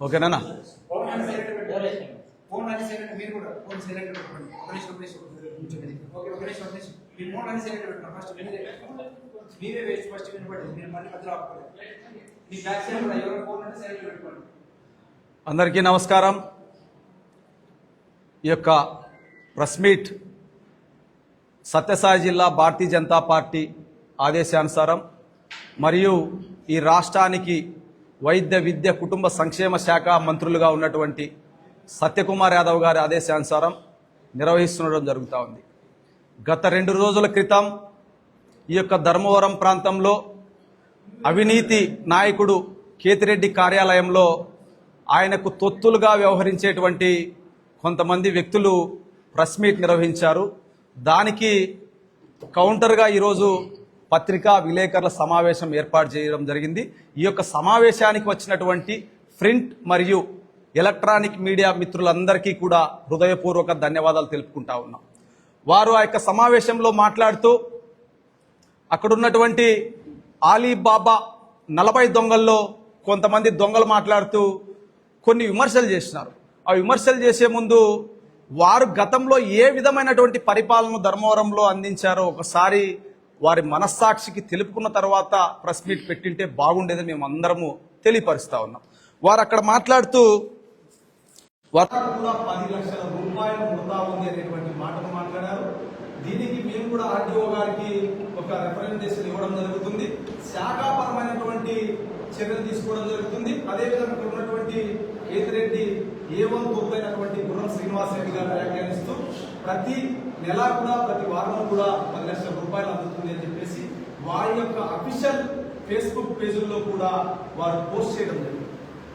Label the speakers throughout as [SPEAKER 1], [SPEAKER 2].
[SPEAKER 1] ఓకేనా? అందరికీ నమస్కారం. ఈ యొక్క ప్రెస్ మీట్ సత్యసాయి జిల్లా భారతీయ జనతా పార్టీ ఆదేశానుసారం మరియు ఈ రాష్ట్రానికి వైద్య విద్య కుటుంబ సంక్షేమ శాఖ మంత్రులుగా ఉన్నటువంటి సత్యకుమార్ యాదవ్ గారి ఆదేశానుసారం నిర్వహిస్తుండడం జరుగుతూ ఉంది. గత 2 రోజుల క్రితం ఈ యొక్క ధర్మవరం ప్రాంతంలో అవినీతి నాయకుడు కేతిరెడ్డి కార్యాలయంలో ఆయనకు తొత్తులుగా వ్యవహరించేటువంటి కొంతమంది వ్యక్తులు ప్రెస్ మీట్ నిర్వహించారు. దానికి కౌంటర్గా ఈరోజు పత్రికా విలేకరుల సమావేశం ఏర్పాటు చేయడం జరిగింది. ఈ యొక్క సమావేశానికి వచ్చినటువంటి ప్రింట్ మరియు ఎలక్ట్రానిక్ మీడియా మిత్రులందరికీ కూడా హృదయపూర్వక ధన్యవాదాలు తెలుపుకుంటా ఉన్నాం. వారు ఆ యొక్క సమావేశంలో మాట్లాడుతూ అక్కడున్నటువంటి ఆలీబాబా 40 దొంగల్లో కొంతమంది దొంగలు మాట్లాడుతూ కొన్ని విమర్శలు చేసినారు. ఆ విమర్శలు చేసే ముందు వారు గతంలో ఏ విధమైనటువంటి పరిపాలన ధర్మవరంలో అందించారో ఒకసారి వారి మనస్సాక్షికి తెలుపుకున్న తర్వాత ప్రెస్ మీట్ పెట్టింటే బాగుండేదని మేము అందరము తెలియపరుస్తా ఉన్నాం. వారు అక్కడ మాట్లాడుతూ వారు కూడా 10 లక్షల రూపాయలు వృధా ఉంది అనేటువంటి మాటను మాట్లాడారు. దీనికి మేము కూడా ఆర్డీఓ గారికి ఒక రిప్రజెంటేషన్ ఇవ్వడం జరుగుతుంది. శాఖాపరమైనటువంటి చర్యలు తీసుకోవడం జరుగుతుంది. అదేవిధంగా ఉన్నటువంటి కేతిరెడ్డి A1 తోపైనటువంటి గుర్రం శ్రీనివాస్ రెడ్డి గారు వ్యాఖ్యానిస్తూ ప్రతి నెల కూడా ప్రతి వారం కూడా 10 లక్షల రూపాయలు అందుతుంది అని చెప్పేసి వారి యొక్క అఫీషియల్ ఫేస్బుక్ పేజీల్లో కూడా వారు పోస్ట్ చేయడం జరిగింది.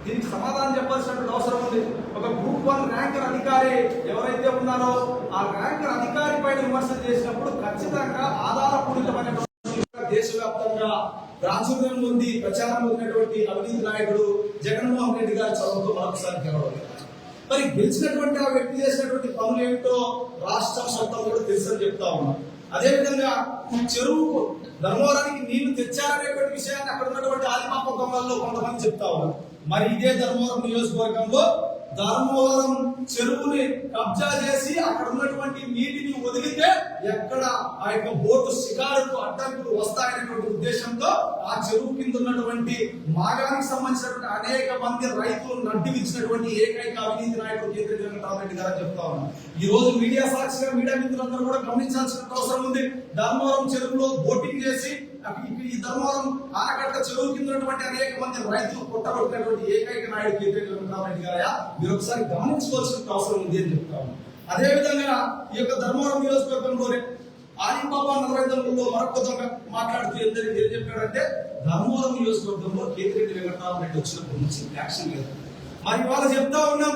[SPEAKER 1] దీనికి సమాధానం చెప్పాల్సినటువంటి అవసరం ఉంది. ఒక గ్రూప్ 1 ర్యాంకర్ అధికారి ఎవరైతే ఉన్నారో ఆ ర్యాంకర్ అధికారి పైన విమర్శలు చేసినప్పుడు ఖచ్చితంగా ఆధారపూరితమైనటువంటి దేశవ్యాప్తంగా ప్రాచుర్యం పొంది ప్రచారం పొందినటువంటి అవినీతి నాయకుడు జగన్మోహన్ రెడ్డి గారి చొరవతో మరొకసారి గెలవాలి. మరి గెలిచినటువంటి ఆ వ్యక్తి చేసినటువంటి పనులు ఏమిటో రాష్ట్రం మొత్తం కూడా తెలుసని చెప్తా ఉన్నాం. అదేవిధంగా చెరువుకు ధర్మవరానికి నీళ్లు తెచ్చారనేటువంటి విషయాన్ని అక్కడ ఉన్నటువంటి ఆదిమాప దొంగల్లో కొంతమంది చెప్తా ఉన్నారు. మరి ఇదే ధర్మవరం నియోజకవర్గంలో ధర్మవరం చెరువుని కబ్జా చేసి అక్కడ ఉన్నటువంటి నీటిని వదిలితే ఎక్కడ ఆ యొక్క బోటు షికారుకు అడ్డంకులు వస్తాయనేటువంటి ఉద్దేశంతో ఆ చెరువు కింద ఉన్నటువంటి మాగానికి సంబంధించినటువంటి అనేక మంది రైతులు నడ్డివిచ్చినటువంటి ఏకైక అవినీతి నాయకుడు కేతిరెడ్డి వెంకటరామరెడ్డి గారు చెప్తా ఉన్నాం. ఈ రోజు మీడియా సాక్షిగా మీడియా మిత్రులందరూ కూడా గమనించాల్సిన అవసరం ఉంది. ధర్మవరం చెరువులో బోటింగ్ చేసి ఈ ధర్మవరం ఆనకట్ట చెరువు కింద ఉన్నటువంటి అనేక మంది రైతులు పుట్టబట్టినటువంటి ఏకైక నాయుడు కేతిరెడ్డి వెంకటరామరెడ్డి గారు మీరు ఒకసారి గమనించుకోవాల్సిన అవసరం ఉంది అని చెప్తాము. అదేవిధంగా ఈ యొక్క ధర్మవరం నియోజకవర్గంలోనే ఆలిబాబా 40 దొంగల్లో మరొక దొంగ మాట్లాడుతూ ఏం చెప్పాడంటే ధర్మవరం నియోజకవర్గంలో కేతిరెడ్డి వెంకటరామరెడ్డి వచ్చినప్పటి నుంచి యాక్షన్ లేదు. మరి వాళ్ళు చెప్తా ఉన్నాం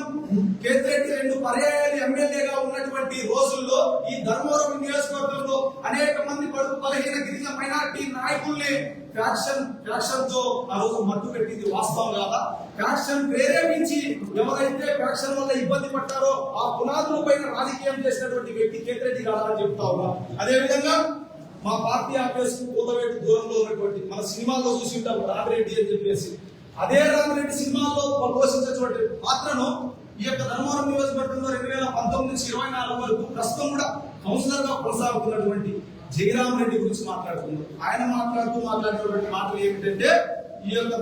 [SPEAKER 1] కేతిరెడ్డి 2 పర్యాయాలు ఎమ్మెల్యేగా ఉన్నటువంటి రోజుల్లో ఈ ధర్మవరం నియోజకవర్గంలో అనేక మంది బడుగు బలహీన గిరిజన మైనారిటీ నాయకుల్ని ఫ్యాక్షన్ తో ఆ రోజు మట్టు పెట్టింది వాస్తవం కాదా? ఫ్యాక్షన్ ప్రేరేపించి ఎవరైతే ఫ్యాక్షన్ వల్ల ఇబ్బంది పడ్డారో ఆ పునాదుల పైన రాజకీయం చేసినటువంటి వ్యక్తి కేతిరెడ్డి కాదా అని చెప్తా ఉన్నాం. అదేవిధంగా మా పార్టీ ఆఫీస్ కూతవేటు దూరంలో ఉన్నటువంటి మన సినిమాల్లో చూసి ఉంటాం రామిరెడ్డి అని చెప్పేసి అదే రామిరెడ్డి సినిమాల్లో పోషించినటువంటి పాత్రను ఈ యొక్క ధర్మవరం నియోజకవర్గంలో 2019 నుంచి 24 వరకు ప్రస్తుతం కూడా కౌన్సిలర్ గా కొనసాగుతున్నటువంటి జయరామ్ రెడ్డి గురించి మాట్లాడుతున్నారు. ఆయన మాట్లాడినటువంటి మాటలు ఏమిటంటే ఈ యొక్క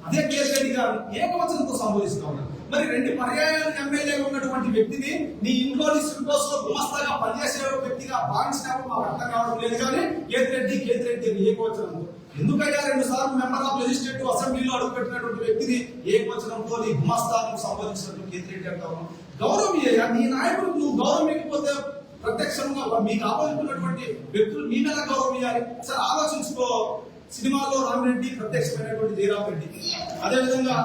[SPEAKER 1] అదే కేతిరెడ్డి గారు ఏకవచనంతో సంబోధిస్తా ఉన్నారు. మరి 2 పర్యాయాలు ఎమ్మెల్యేగా ఉన్నటువంటి వ్యక్తిని నీ ఇంట్లోని సింటోస్ లో గుమస్తాగా పనిచేసే వ్యక్తిగా భావించినప్పుడు మాకు అర్థం కావడం లేదు. కానీ కేతిరెడ్డి ఏకవచనంతో ఎందుకయ్యా 2 సార్లు మెంబర్ ఆఫ్ లెజిస్లేటివ్ అసెంబ్లీలో అడుగుపెట్టినటువంటి వ్యక్తిని ఏకవచనంతో నీ గుమస్తాను సంబోధించినటువంటి కేతిరెడ్డి అంటారు. గౌరవం ఇయ్యా, నీ నాయకుడికి నువ్వు గౌరవం ఇవ్వకపోతే ప్రత్యక్షంగా మీకు ఆపోజిట్ వ్యక్తులు మీ మీద గౌరవం ఇవ్వాలి. సరే ఆలోచించుకో. సినిమాలో రామిరెడ్డి ప్రత్యక్షమైనటువంటి జయరామ్ రెడ్డి. అదేవిధంగా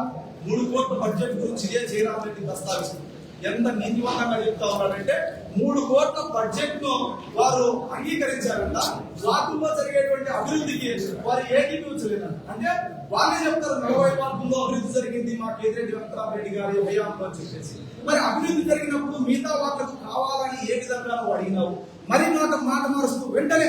[SPEAKER 1] 3 కోట్ల బడ్జెట్ గురించి ఇదే జయరామ్ రెడ్డి ప్రస్తావిస్తుంది. ఎంత నీతివంతంగా చెప్తా ఉన్నారంటే 3 కోట్ల బడ్జెట్ ను వారు అంగీకరించారంట. బ్లాకుల్లో జరిగేటువంటి అభివృద్ధికి వారు ఏకీభవించలేదంట. అంటే వాళ్ళే చెప్తారు 40 వార్డుల్లో అభివృద్ధి జరిగింది మా కేతిరెడ్డి వెంకటరామరెడ్డి గారి హయాంలో చెప్పేసి. మరి అభివృద్ధి జరిగినప్పుడు మిగతా వాళ్ళకు కావాలని ఏ విధంగా నువ్వు అడిగినావు? మరి మాట మారుస్తూ వెంటనే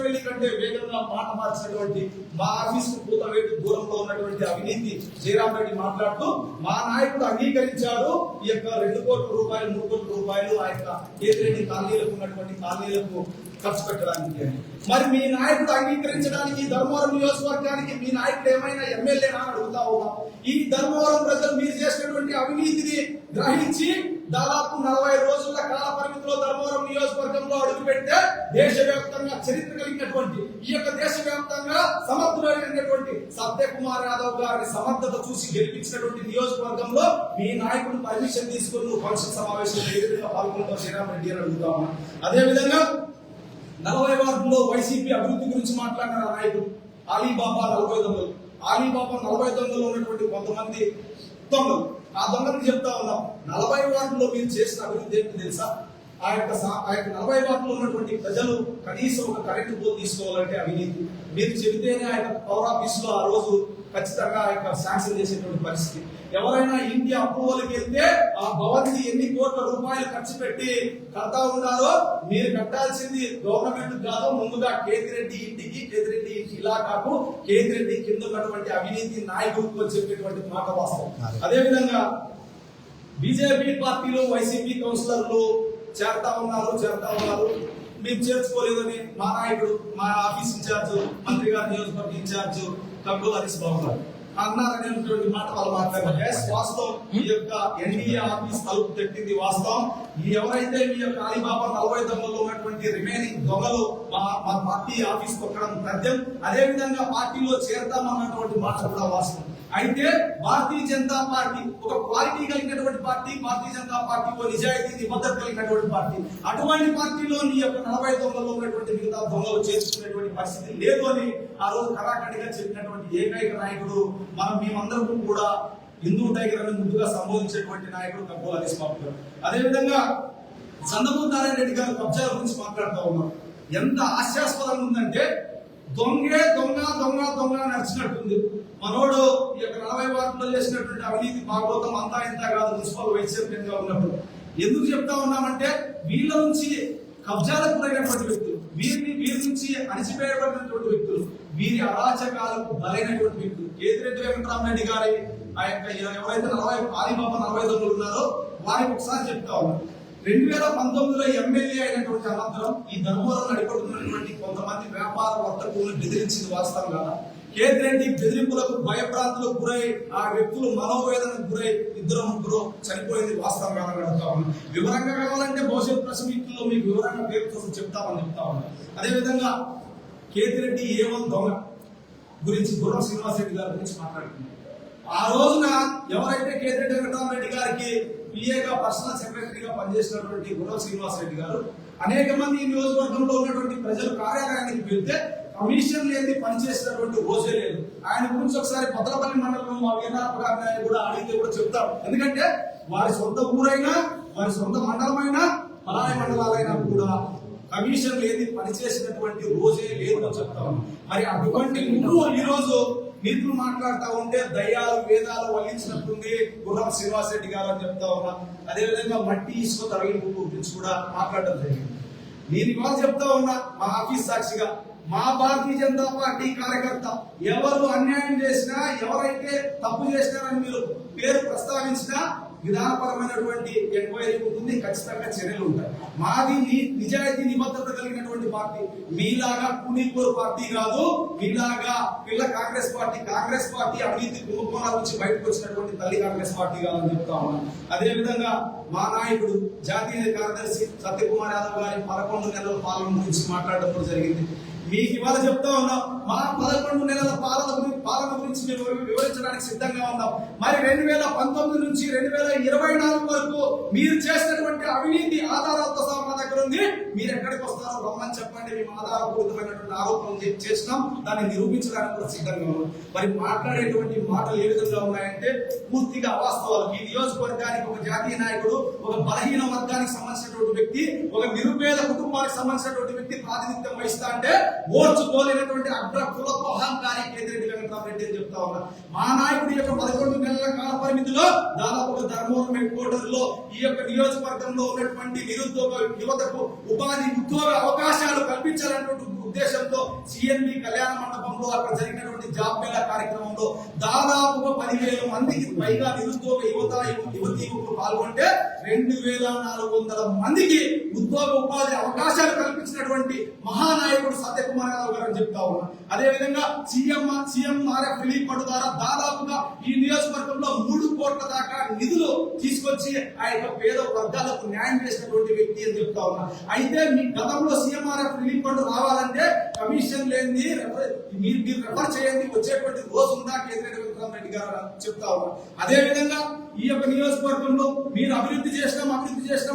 [SPEAKER 1] వెళ్లి కంటే వేగంగా మాట మార్చినటువంటి మా ఆఫీస్ కు పూతవేటు దూరంలో ఉన్నటువంటి అవినీతి జయరాం రెడ్డి మాట్లాడుతూ మా నాయకుడు అంగీకరించాడు ఈ యొక్క 2 కోట్ల రూపాయలు 3 కోట్ల రూపాయలు ఆ యొక్క కేతిరెడ్డి కాలనీలకు ఉన్నటువంటి కాలనీలకు ఖర్చు పెట్టడానికి. మరి మీ నాయకుడు అంగీకరించడానికి ధర్మవరం నియోజకవర్గానికి మీ నాయకుడు ఏమైనా ఎమ్మెల్యేనా అని అడుగుతా ఉన్నాం. ఈ ధర్మవరం ప్రజలు మీరు చేసినటువంటి అవినీతిని గ్రహించి దాదాపు 40 రోజుల కాల పరిమితిలో ధర్మవరం నియోజకవర్గంలో అడుగుపెడితే దేశవ్యాప్తంగా చరిత్ర కలిగినటువంటి ఈ యొక్క దేశవ్యాప్తంగా సమర్థుడైనటువంటి సత్యకుమార్ యాదవ్ గారి సమర్థత చూసి గెలిపించినటువంటి నియోజకవర్గంలో మీ నాయకుడు పర్మిషన్ తీసుకుని ఫంక్షన్ సమావేశంలో ఏ విధంగా పాల్గొంటాం శ్రీరామ్ రెడ్డి అని అడుగుతా ఉన్నాం. అదేవిధంగా 40 వార్డులో వైసీపీ అభివృద్ధి గురించి మాట్లాడిన నాయకుడు అలీబాబా 40 దొంగలు. అలీబాబా 40 దొంగలు ఉన్నటువంటి కొంతమంది దొంగలు. ఆ దొంగలు చెప్తా ఉన్నాం 40 వార్డులో మీరు చేసిన అభివృద్ధి ఏంటి తెలుసా? ఆ యొక్క 40 వార్డులో ఉన్నటువంటి ప్రజలు కనీసం ఒక కరెంటు పోల్ తీసుకోవాలంటే అవినీతి. మీరు చెబితేనే ఆ యొక్క పవర్ ఆఫీస్ లో ఆ రోజు ఖచ్చితంగా ఆ యొక్క శాంక్షన్ చేసేటువంటి పరిస్థితి. ఎవరైనా ఇంటి అప్రూవల్కి వెళ్తే ఆ భవన్కి ఎన్ని కోట్ల రూపాయలు ఖర్చు పెట్టి కడతా ఉన్నారో మీరు కట్టాల్సింది గవర్నమెంట్ కాదు, ముందుగా కేతిరెడ్డి ఇంటికి, కేతిరెడ్డి ఇలాకాకు, కేతిరెడ్డి కింద ఉన్నటువంటి అవినీతి నాయకులకు చెప్పేటువంటి మాట వాస్తవం. అదేవిధంగా బీజేపీ పార్టీలో వైసీపీ కౌన్సిలర్లు చేరుతా ఉన్నారు. మేము చేర్చుకోలేదని మా నాయకుడు, మా ఆఫీస్ ఇన్ఛార్జ్, మంత్రి గారి నియోజకవర్గ ఇన్ఛార్జ్ కంకుల హరీష్ బాబు గారు అన్నారనేటువంటి మాట వాళ్ళు మాట్లాడారు. వాస్తవం ఈ యొక్క ఎన్డీఏ ఆఫీస్ తలుపు తట్టింది వాస్తవం. ఎవరైతే మీ యొక్క అలీబాబా 40 దొంగల్లో ఉన్నటువంటి రిమైనింగ్ దొంగలు మా పార్టీ ఆఫీస్ కొట్టడం తథ్యం. అదే విధంగా పార్టీలో చేరతామన్నటువంటి మాట కూడా వాస్తవం. అయితే భారతీయ జనతా పార్టీ ఒక క్వాలిటీ కలిగినటువంటి పార్టీ, భారతీయ జనతా పార్టీ ఓ నిజాయితీ నిబద్ధత కలిగినటువంటి పార్టీ. అటువంటి పార్టీలో నీ యొక్క 40 దొంగల్లో ఉన్నటువంటి మిగతా దొంగలు చేసుకునేటువంటి పరిస్థితి లేదు అని ఆ రోజు కరాఖండిగా చెప్పినటువంటి ఏకైక నాయకుడు మేమందరం కూడా హిందూ టైగర్ అని ముందుగా సంబోధించేటువంటి నాయకుడు కంకుల హరీష్ బాబు గారు. అదేవిధంగా చంద్రబాబు నారాయణ రెడ్డి గారు కబ్జాల గురించి మాట్లాడుతూ ఉన్నారు. ఎంత హాస్యాస్పదంగా ఉందంటే దొంగే దొంగ దొంగ దొంగ నడిచినట్టుంది. మనోడు ఈ యొక్క 40 వార్డులో చేసినటువంటి అవినీతి భాగవతం అంతా ఇంత కాదు. మున్సిపల్ వైస్ చైర్మన్ గా ఉన్నప్పుడు ఎందుకు చెప్తా ఉన్నామంటే వీళ్ళ నుంచి కబ్జాలకు గురైనటువంటి వ్యక్తులు, వీరి నుంచి అణిచివేయబడినటువంటి వ్యక్తులు, వీరి అరాచకాలకు బలైనటువంటి వ్యక్తులు. కేతిరెడ్డి వెంకటరామరెడ్డి గారి ఆ యొక్క ఎవరైతే అలీబాబా 40 దొంగలు ఉన్నారో వారికి ఒకసారి చెప్తా ఉన్నారు. 2019లో ఎమ్మెల్యే అయినటువంటి అనంతరం ఈ ధర్మవరం నడిపడుతున్నటువంటి కొంతమంది వ్యాపార వర్తకులను బెదిరించింది వాస్తవం కదా. కేతిరెడ్డి బెదిరింపులకు భయప్రాంతులకు గురై ఆ వ్యక్తులు మనోవేదనకు గురై 2-3 చనిపోయింది వాస్తవం కాదని అడుగుతా ఉన్నాం. వివరంగా కావాలంటే భవిష్యత్ ప్రెస్ మీట్లో మీకు వివరంగా పేరు కోసం చెప్తా ఉన్నాం. అదేవిధంగా కేతిరెడ్డి A1 దొంగ గురించి గుర్రం శ్రీనివాసరెడ్డి గారి గురించి మాట్లాడుతున్నారు. ఆ రోజున ఎవరైతే కేతిరెడ్డి వెంకటరామరెడ్డి గారికి పిఏగా పర్సనల్ సెక్రటరీగా పనిచేసినటువంటి గుర్రం శ్రీనివాసరెడ్డి గారు అనేక మంది ఈ నియోజకవర్గంలో ఉన్నటువంటి ప్రజలు కార్యాలయానికి వెళ్తే కమిషన్ లేని పనిచేసినటువంటి రోజే లేదు. ఆయన గురించి ఒకసారి పొదలపల్లి మండలంలో మా వీరనారాయణ గారిని కూడా అడిగితే కూడా చెప్తారు. ఎందుకంటే వారి సొంత ఊరైనా వారి సొంత మండలమైనా పలాయ మండలాలైనా కూడా కమిషన్ లేని పనిచేసినటువంటి రోజే లేదు అని చెప్తాం. మరి అటువంటి ఈ రోజు నీతులు మాట్లాడుతూ ఉంటే దయ్యాలు వేదాలు వల్లించినట్టుంది గుర్రం శ్రీనివాసరెడ్డి గారు అని చెప్తా ఉన్నా. అదేవిధంగా మట్టి ఇసుక తరలింపు గురించి కూడా మాట్లాడడం జరిగింది. నేను ఇవాళ చెప్తా ఉన్నా మా ఆఫీస్ సాక్షిగా, మా భారతీయ జనతా పార్టీ కార్యకర్త ఎవరు అన్యాయం చేసినా, ఎవరైతే తప్పు చేసినారని మీరు పేరు ప్రస్తావించినా విధానపరమైనటువంటి ఎంక్వైరీ ఉంటుంది, ఖచ్చితంగా చర్యలు ఉంటాయి. మాది నిజాయితీ నిబద్ధత కలిగినటువంటి పార్టీ. మీలాగా కూనీకోరు పార్టీ కాదు, మీలాగా పిల్ల కాంగ్రెస్ పార్టీ అవినీతి కుంభకోణాల నుంచి బయటకు వచ్చినటువంటి తల్లి కాంగ్రెస్ పార్టీ కాదని చెప్తా ఉన్నాం. అదే విధంగా మా నాయకుడు జాతీయ కార్యదర్శి సత్యకుమార్ యాదవ్ గారి 11 నెలల పాలన గురించి మాట్లాడడం జరిగింది. మీకు ఇవాళ చెప్తా ఉన్నాం, మా 11 నెలల పాలన గురించి మేము వివరించడానికి సిద్ధంగా ఉన్నాం. మరి 2019 నుంచి 2024 వరకు మీరు చేసినటువంటి అవినీతి ఆధారాలతో సహా మా దగ్గర ఉంది. మీరు ఎక్కడికి వస్తారో రమ్మని చెప్పండి. మేము ఆధారపూరితమైనటువంటి ఆరోపణలు చేసినాం, దాన్ని నిరూపించడానికి కూడా సిద్ధంగా ఉన్నాం. మరి మాట్లాడేటువంటి మాటలు ఏ విధంగా ఉన్నాయంటే పూర్తిగా అవాస్తవాలు. ఈ నియోజకవర్గానికి ఒక జాతీయ నాయకుడు, ఒక బలహీన వర్గానికి సంబంధించినటువంటి వ్యక్తి, ఒక నిరుపేద కుటుంబానికి సంబంధించినటువంటి వ్యక్తి ప్రాతినిధ్యం వహిస్తా అంటే ఓర్చుకోలేనటువంటి అగ్ర కులపు అహంకారి కేతిరెడ్డి వెంకటరామరెడ్డి అని చెప్తా ఉన్నా. మా నాయకుడి యొక్క 11 నెలల కాల పరిమితిలో దాదాపుగా ధర్మవరం హెడ్ క్వార్టర్ లో ఈ యొక్క నియోజకవర్గంలో ఉన్నటువంటి నిరుద్యోగ యువతకు ఉపాధి ఉద్యోగ అవకాశాలు కల్పించాలన్నటువంటి ఉద్దేశంతో సిఎన్బి కళ్యాణ మండపంలో అక్కడ జరిగినటువంటి జాబ్ మేళా కార్యక్రమంలో దాదాపుగా 10,000 మందికి పైగా నిరుద్యోగ యువతి యువకులు పాల్గొంటే 2,400 మందికి ఉద్యోగ ఉపాధి అవకాశాలు కల్పించినటువంటి మహానాయకుడు సత్యకుమార్ యాదవ్ గారు అని చెప్తా ఉన్నారు. అదేవిధంగా సీఎంఆర్ఎఫ్ రిలీఫ్ ఫండ్ ద్వారా దాదాపుగా ఈ నియోజకవర్గంలో 3 కోట్ల దాకా నిధులు తీసుకొచ్చి ఆ యొక్క పేద వర్గాలకు న్యాయం చేసినటువంటి వ్యక్తి అని చెప్తా ఉన్నారు. అయితే మీ గతంలో సీఎంఆర్ఎఫ్ రిలీఫ్ ఫండ్ రావాలంటే కమిషన్ లేని మీరు రెఫర్ చేయండి, వచ్చేటువంటి రోజు ఉందా కేంద్ర రెడ్డి గారు చెప్తా ఉన్నారు. అదే విధంగా ఈ యొక్క నియోజకవర్గంలో మీరు అభివృద్ధి చేసినాం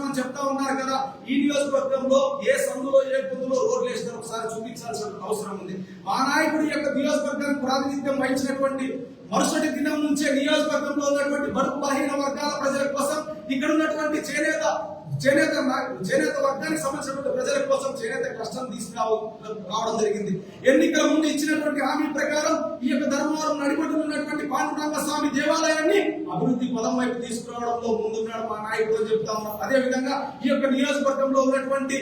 [SPEAKER 1] అని చెప్తా ఉన్నారు కదా. ఈ నియోజకవర్గంలో ఏ సందులో ఏ పొద్దులో రోడ్లు వేసినారో ఒకసారి చూపించాల్సిన అవసరం ఉంది. మా నాయకుడు యొక్క నియోజకవర్గానికి ప్రాతినిధ్యం వహించినటువంటి మరుసటి దినం నుంచే నియోజకవర్గంలో ఉన్నటువంటి బడుగు బలహీన వర్గాల ప్రజల కోసం, ఇక్కడ ఉన్నటువంటి చేనేత వర్గానికి సంబంధించినటువంటి ప్రజల కోసం చేనేత కష్టం తీసుకురావడం జరిగింది. ఎన్నికల ముందు ఇచ్చినటువంటి హామీ ప్రకారం ఈ యొక్క ధర్మవరం నడిపట్టున ఉన్నటువంటి పాండురంగ స్వామి దేవాలయాన్ని అభివృద్ధి పదం వైపు తీసుకురావడంలో ముందున్నాడు మా నాయకుడు అని చెప్తా ఉన్నాం. అదే విధంగా ఈ యొక్క నియోజకవర్గంలో ఉన్నటువంటి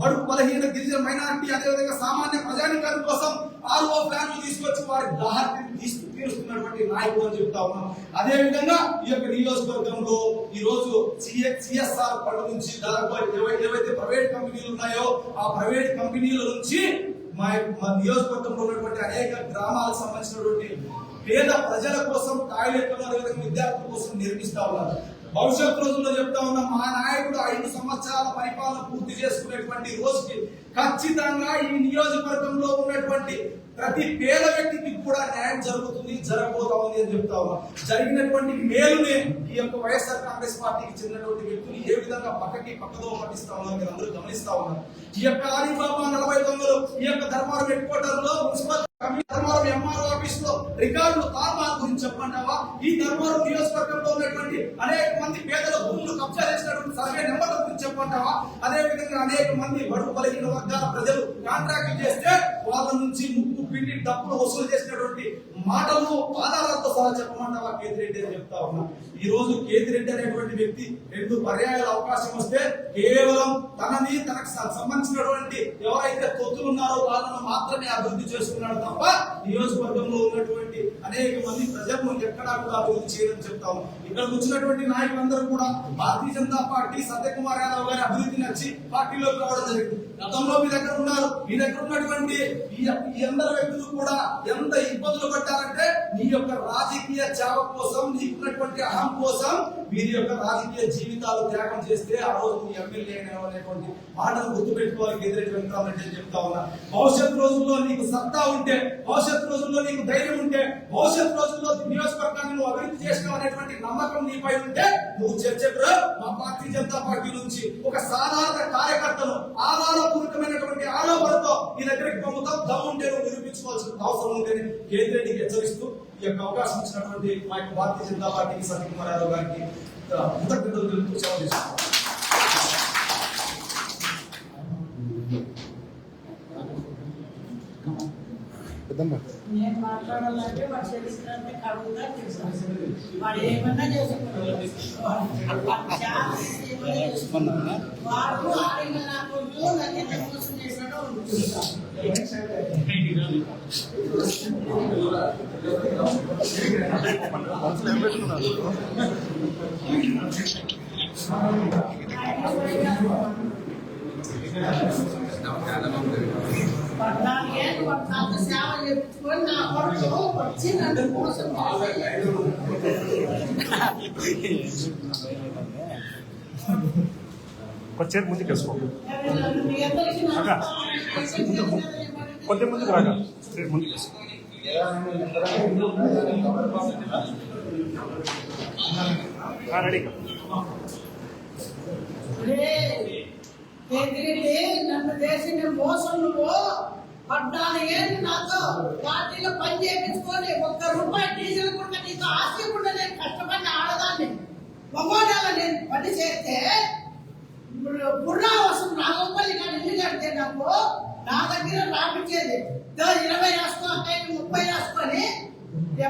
[SPEAKER 1] బడుగు బలహీన గిరిజన మైనారిటీ అదేవిధంగా సామాన్య ప్రజానికాల కోసం RO ప్లాన్లు తీసుకొచ్చి వారి దాహాన్ని తీరుస్తున్నటువంటి నాయకుడు అని చెప్తా ఉన్నాం. అదే విధంగా ఈ యొక్క నియోజకవర్గంలో ఈ రోజు CSR ఫండ్ నుంచి దాదాపు ఏవైతే ప్రైవేట్ కంపెనీలు ఉన్నాయో ఆ ప్రైవేట్ కంపెనీల నుంచి మా నియోజకవర్గంలో ఉన్నటువంటి అనేక గ్రామాలకు సంబంధించినటువంటి పేద ప్రజల కోసం టాయిలెట్లు అదేవిధంగా విద్యార్థుల కోసం నిర్మిస్తా ఉన్నారు. భవిష్యత్ రోజుల్లో చెప్తా ఉన్నాం, మా నాయకుడు 5 సంవత్సరాల పరిపాలన పూర్తి చేసుకునేటువంటి రోజుకి ఖచ్చితంగా ఈ నియోజకవర్గంలో ఉన్నటువంటి ప్రతి పేద వ్యక్తికి కూడా న్యాయం జరగబోతా ఉంది అని చెప్తా ఉన్నాం. జరిగినటువంటి మేలునే ఈ యొక్క వైఎస్ఆర్ కాంగ్రెస్ పార్టీకి చెందినటువంటి వ్యక్తులు ఏ విధంగా పక్కదో పట్టిస్తా ఉన్నారు మీరు అందరూ గమనిస్తా ఉన్నారు. ఈ యొక్క ఆలీబాబా 40 దొంగలు ఈ యొక్క ధర్మవరం హెడ్ క్వార్టర్ లో మున్సిపల్ ధర్మవరం MRO ఆఫీస్ లో రికార్డులు తారుమారు గురించి చెప్పంటావా? ఈ ధర్మవరం నియోజకవర్గంలో ఉన్నటువంటి అనేక మంది పేదల భూములు కబ్జా చేసినటువంటి సర్వే నెంబర్ల గురించి చెప్పంటావా? అదే విధంగా అనేక మంది బడుగు బలహీన వర్గాల ప్రజలు కాంట్రాక్ట్ చేస్తే వాళ్ళ నుంచి ముక్కు పిండి డబ్బులు వసూలు చేసినటువంటి మాటలు ఆధారాలతో సహా చెప్పమంటావా కేతిరెడ్డి అని చెప్తా ఉన్నా. ఈ రోజు కేతిరెడ్డి అనేటువంటి వ్యక్తి 2 పర్యాయాల అవకాశం వస్తే కేవలం తనకు సంబంధించినటువంటి ఎవరైతే తొత్తులు ఉన్నారో వాళ్ళను మాత్రమే అభివృద్ధి చేసుకున్నాడు తప్ప నియోజకవర్గంలో ఉన్నటువంటి అనేక మంది ప్రజలను ఎక్కడా కూడా అభివృద్ధి చేయడం చెప్తాము. ఇక్కడ వచ్చినటువంటి నాయకులందరూ కూడా భారతీయ జనతా పార్టీ సత్యకుమార్ యాదవ్ గారి అభివృద్ధి నచ్చి పార్టీలోకి రావడం జరిగింది. గతంలో మీ దగ్గర ఉన్నారు, మీ దగ్గర ఉన్నటువంటి ఈ అందరు వ్యక్తులు కూడా ఎంత ఇబ్బందులు పడ్డారంటే నీ యొక్క రాజకీయ చావ కోసం, నీకున్నటువంటి అహం కోసం వీరి యొక్క రాజకీయ జీవితాలు త్యాగం చేస్తే ఆ రోజు నీ ఎమ్మెల్యే అనేటువంటి మాటను గుర్తుపెట్టుకోవాలి కేంద్రెడ్డి వెంకటరామరెడ్డి అని చెప్తా ఉన్నా. భవిష్యత్ రోజుల్లో నీకు సత్తా ఉంటే, భవిష్యత్ రోజుల్లో నీకు ధైర్యం ఉంటే, భవిష్యత్ రోజుల్లో నియోజకవర్గాన్ని నువ్వు అభివృద్ధి చేసినావు అనేటువంటి నమ్మకం నీపై ఉంటే నువ్వు చర్చకు మా భారతీయ జనతా పార్టీ నుంచి ఒక సాధారణ కార్యకర్తను ఆధారపూర్వకమైనటువంటి ఆరోపణతో నీ దగ్గరికి పంపుతాం. దమ్ము ఉంటే నువ్వు నిరూపించుకోవాల్సిన అవసరం ఉందని కేంద్రెడ్డికి హెచ్చరిస్తూ ఈ యొక్క అవకాశం ఇచ్చినటువంటి మా యొక్క భారతీయ జనతా పార్టీకి సత్యకుమార్ యాదవ్ గారికి కృతజ్ఞతలు తెలుపుతూ సెలవు తీసుకుంటాం.
[SPEAKER 2] నేను మాట్లాడాలంటే వాడు చరిత్రంటే కడుగుతా తెలుసు, వాడు ఏమన్నా చేసుకున్నాడు, వాడు ఆడిన నా కొడుకు నాకు ఎంత మోసం చేశాడో సేవ చేయించుకొని నా కొడుకు వచ్చి నన్ను మోసం
[SPEAKER 3] కొంచెం ముందుకు వేసుకో, కొంచెం ముందుకు రాగా ముందుకు వేసుకో. రెడీగా
[SPEAKER 2] నన్ను చేసిన మోసం నువ్వు 14 ఏళ్ళు నాతో పార్టీలో పని చేయించుకొని ₹1 డీజిల్ కూడా నీతో ఆశకుండా నేను కష్టపడిన ఆడదాన్ని మగోడాల నేను పని చేస్తే బుర్రా వస్తుంది నాగోపల్లి కానీ ఇల్లు కడితే నాకు నా దగ్గర రాపించేది 20 రాసుకో 30 రాసుకొని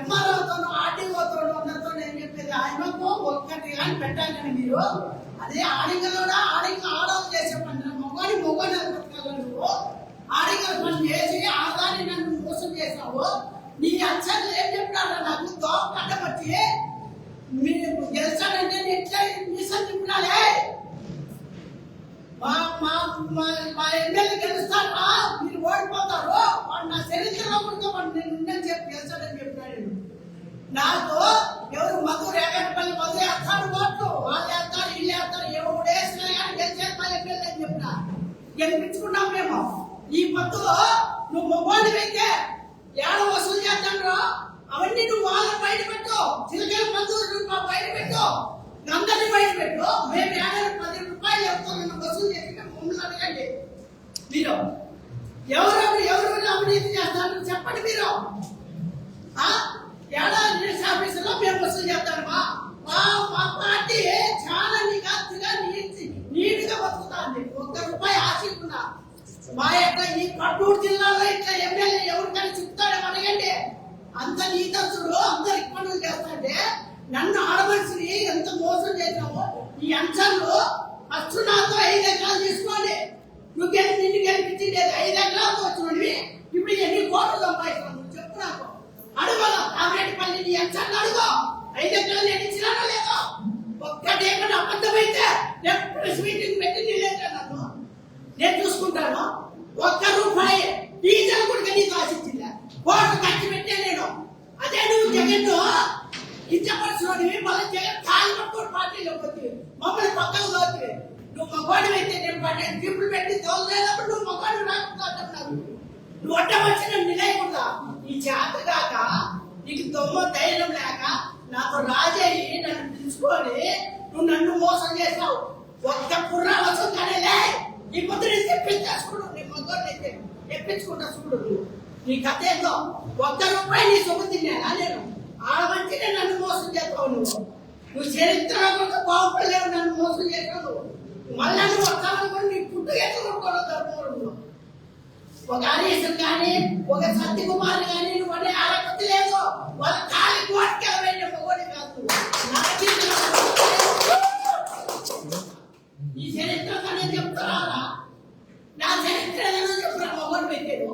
[SPEAKER 2] MROతోనూ RDOతోనూ ఉన్నతో నేను చెప్పేది ఆయనకు ఒక్కటి కానీ పెట్టాలని మీరు అదే ఆడింగలో ఆడింగ ఆడవాళ్ళు చేసే పని మొగని నువ్వు ఆడింగల పని చేసి ఆదాన్ని నన్ను మోసం చేసావు. నీ అక్షరాలు ఏం చెప్పినారా నాకు దోపడ్డ వచ్చి మీరు గెలిచానంటే ఎట్లా మిషన్ తిప్పినాలే. మా ఎమ్మెల్యే గెలుస్తారా, మీరు ఓడిపోతారు, వాడు నా చరిత్రలో కూడా వాడు నేను ఉండని చెప్పి గెలిచాడని చెప్పినాడు. నాకు ఎవరు మధు రేగట్పల్లి మధు వేస్తాడు ఓట్లు, వాళ్ళు వేస్తారు వీళ్ళు వేస్తారు, ఎవరు వేసినా కానీ గెలిచేది మా ఎమ్మెల్యే అని చెప్పిన గెలిపించుకున్నాం మేము. ఈ పొద్దు నువ్వు మొబైల్ అయితే ఏడ వసూలు చేస్తాడు అవన్నీ నువ్వు వాళ్ళ బయట పెట్టు, చిలకల మందు బయట పెట్టు, అందరినీ బయట పెట్టు. మేము ఏడాది 10 రూపాయలు చెప్తాను వసూలు చేసి మమ్మల్ని అడగండి. మీరు ఎవరు అవినీతి చేస్తారు చెప్పండి. మీరు ఏడాది ఆఫీసులో మేము వసూలు చేస్తామా? మా పార్టీ చాలా నిఘాతుగా నీట్గా బతుకుతుంది. 1 రూపాయి ఆశిస్తున్నా. మా యొక్క ఈ పట్టూరు జిల్లాలో ఇట్లా ఎమ్మెల్యే ఎవరికైనా చెప్తాడో అడగండి. అంత నీతసుడు అందరు ఇబ్బందులు చేస్తాంటే నన్ను ఆడమనిషిని ఎంత మోసం చేసామో. ఈ అంశాలు ఫస్ట్ నాతో 5 ఎకరాలు తీసుకోండి. నిన్ను గెలిపించింది 5 ఎకరాలతో వచ్చినవి. ఇప్పుడు ఎన్ని కోట్లు సంపాదిస్తున్నావు నువ్వు చెప్పు నాకు. అడుగుదా కామరెడ్డిపల్లి నీ అంశాన్ని అడుగు. 5 ఎకరాలు నేను ఇచ్చినానో లేదో. ఒక్కటే అబద్ధమైతే ప్రెస్ మీటింగ్ పెట్టి నన్ను నేను చూసుకుంటాను. 1 రూపాయి డీజిల్ కూడా నీకు ఆశించిందా? కోట్లు ఖర్చు పెట్టే నేను. అదే నువ్వు జగన్ ఇచ్చపరిచినవి మళ్ళీ జగన్ కాలు పట్టుకోని పార్టీలో పోతుంది, మమ్మల్ని పక్కకు పోతుంది. నువ్వు మగవాడు అయితే నేను పడ్డాను జిప్పులు పెట్టి తోలేనప్పుడు నువ్వు మగవాడు రాకుండా నువ్వు అడ్డ వచ్చి నన్ను నిలయకుండా ఈ చేత కాక నీకు దొమ్మ ధైర్యం లేక నాతో రాజయ్యి నన్ను పిలుచుకొని నువ్వు నన్ను మోసం చేసావు. 1 కుర్రా వసం కానీ లే ఈ పొద్దు నేను తెప్పించేసుకుడు నీ మగవాడిని అయితే తెప్పించుకుంటా చూడు. నీ కథ ఏందో. 1 రూపాయి నీ సొమ్ము తిన్నానా నేను? ఆడమంచినే నన్ను మోసం చేస్తావు. నువ్వు చరిత్రలో కూడా బాగుపడలేవు. నన్ను మోసం చేసావు. మళ్ళా నువ్వు వస్తాను కూడా నీ పుట్టు ఎత్తుకుంటావు ధర్మవరంలో. ఒక హరీశం కానీ ఒక సత్యకుమార్ కానీ నువ్వు అనే ఆడపతి లేదు. వాళ్ళ కాలి కోటకెళ్ళబెట్టే మగోడి కాదు. ఈ చరిత్ర కానీ చెప్తారా? నా చరిత్ర ఏదైనా చెప్తారా? మగోడు పెట్టాడు.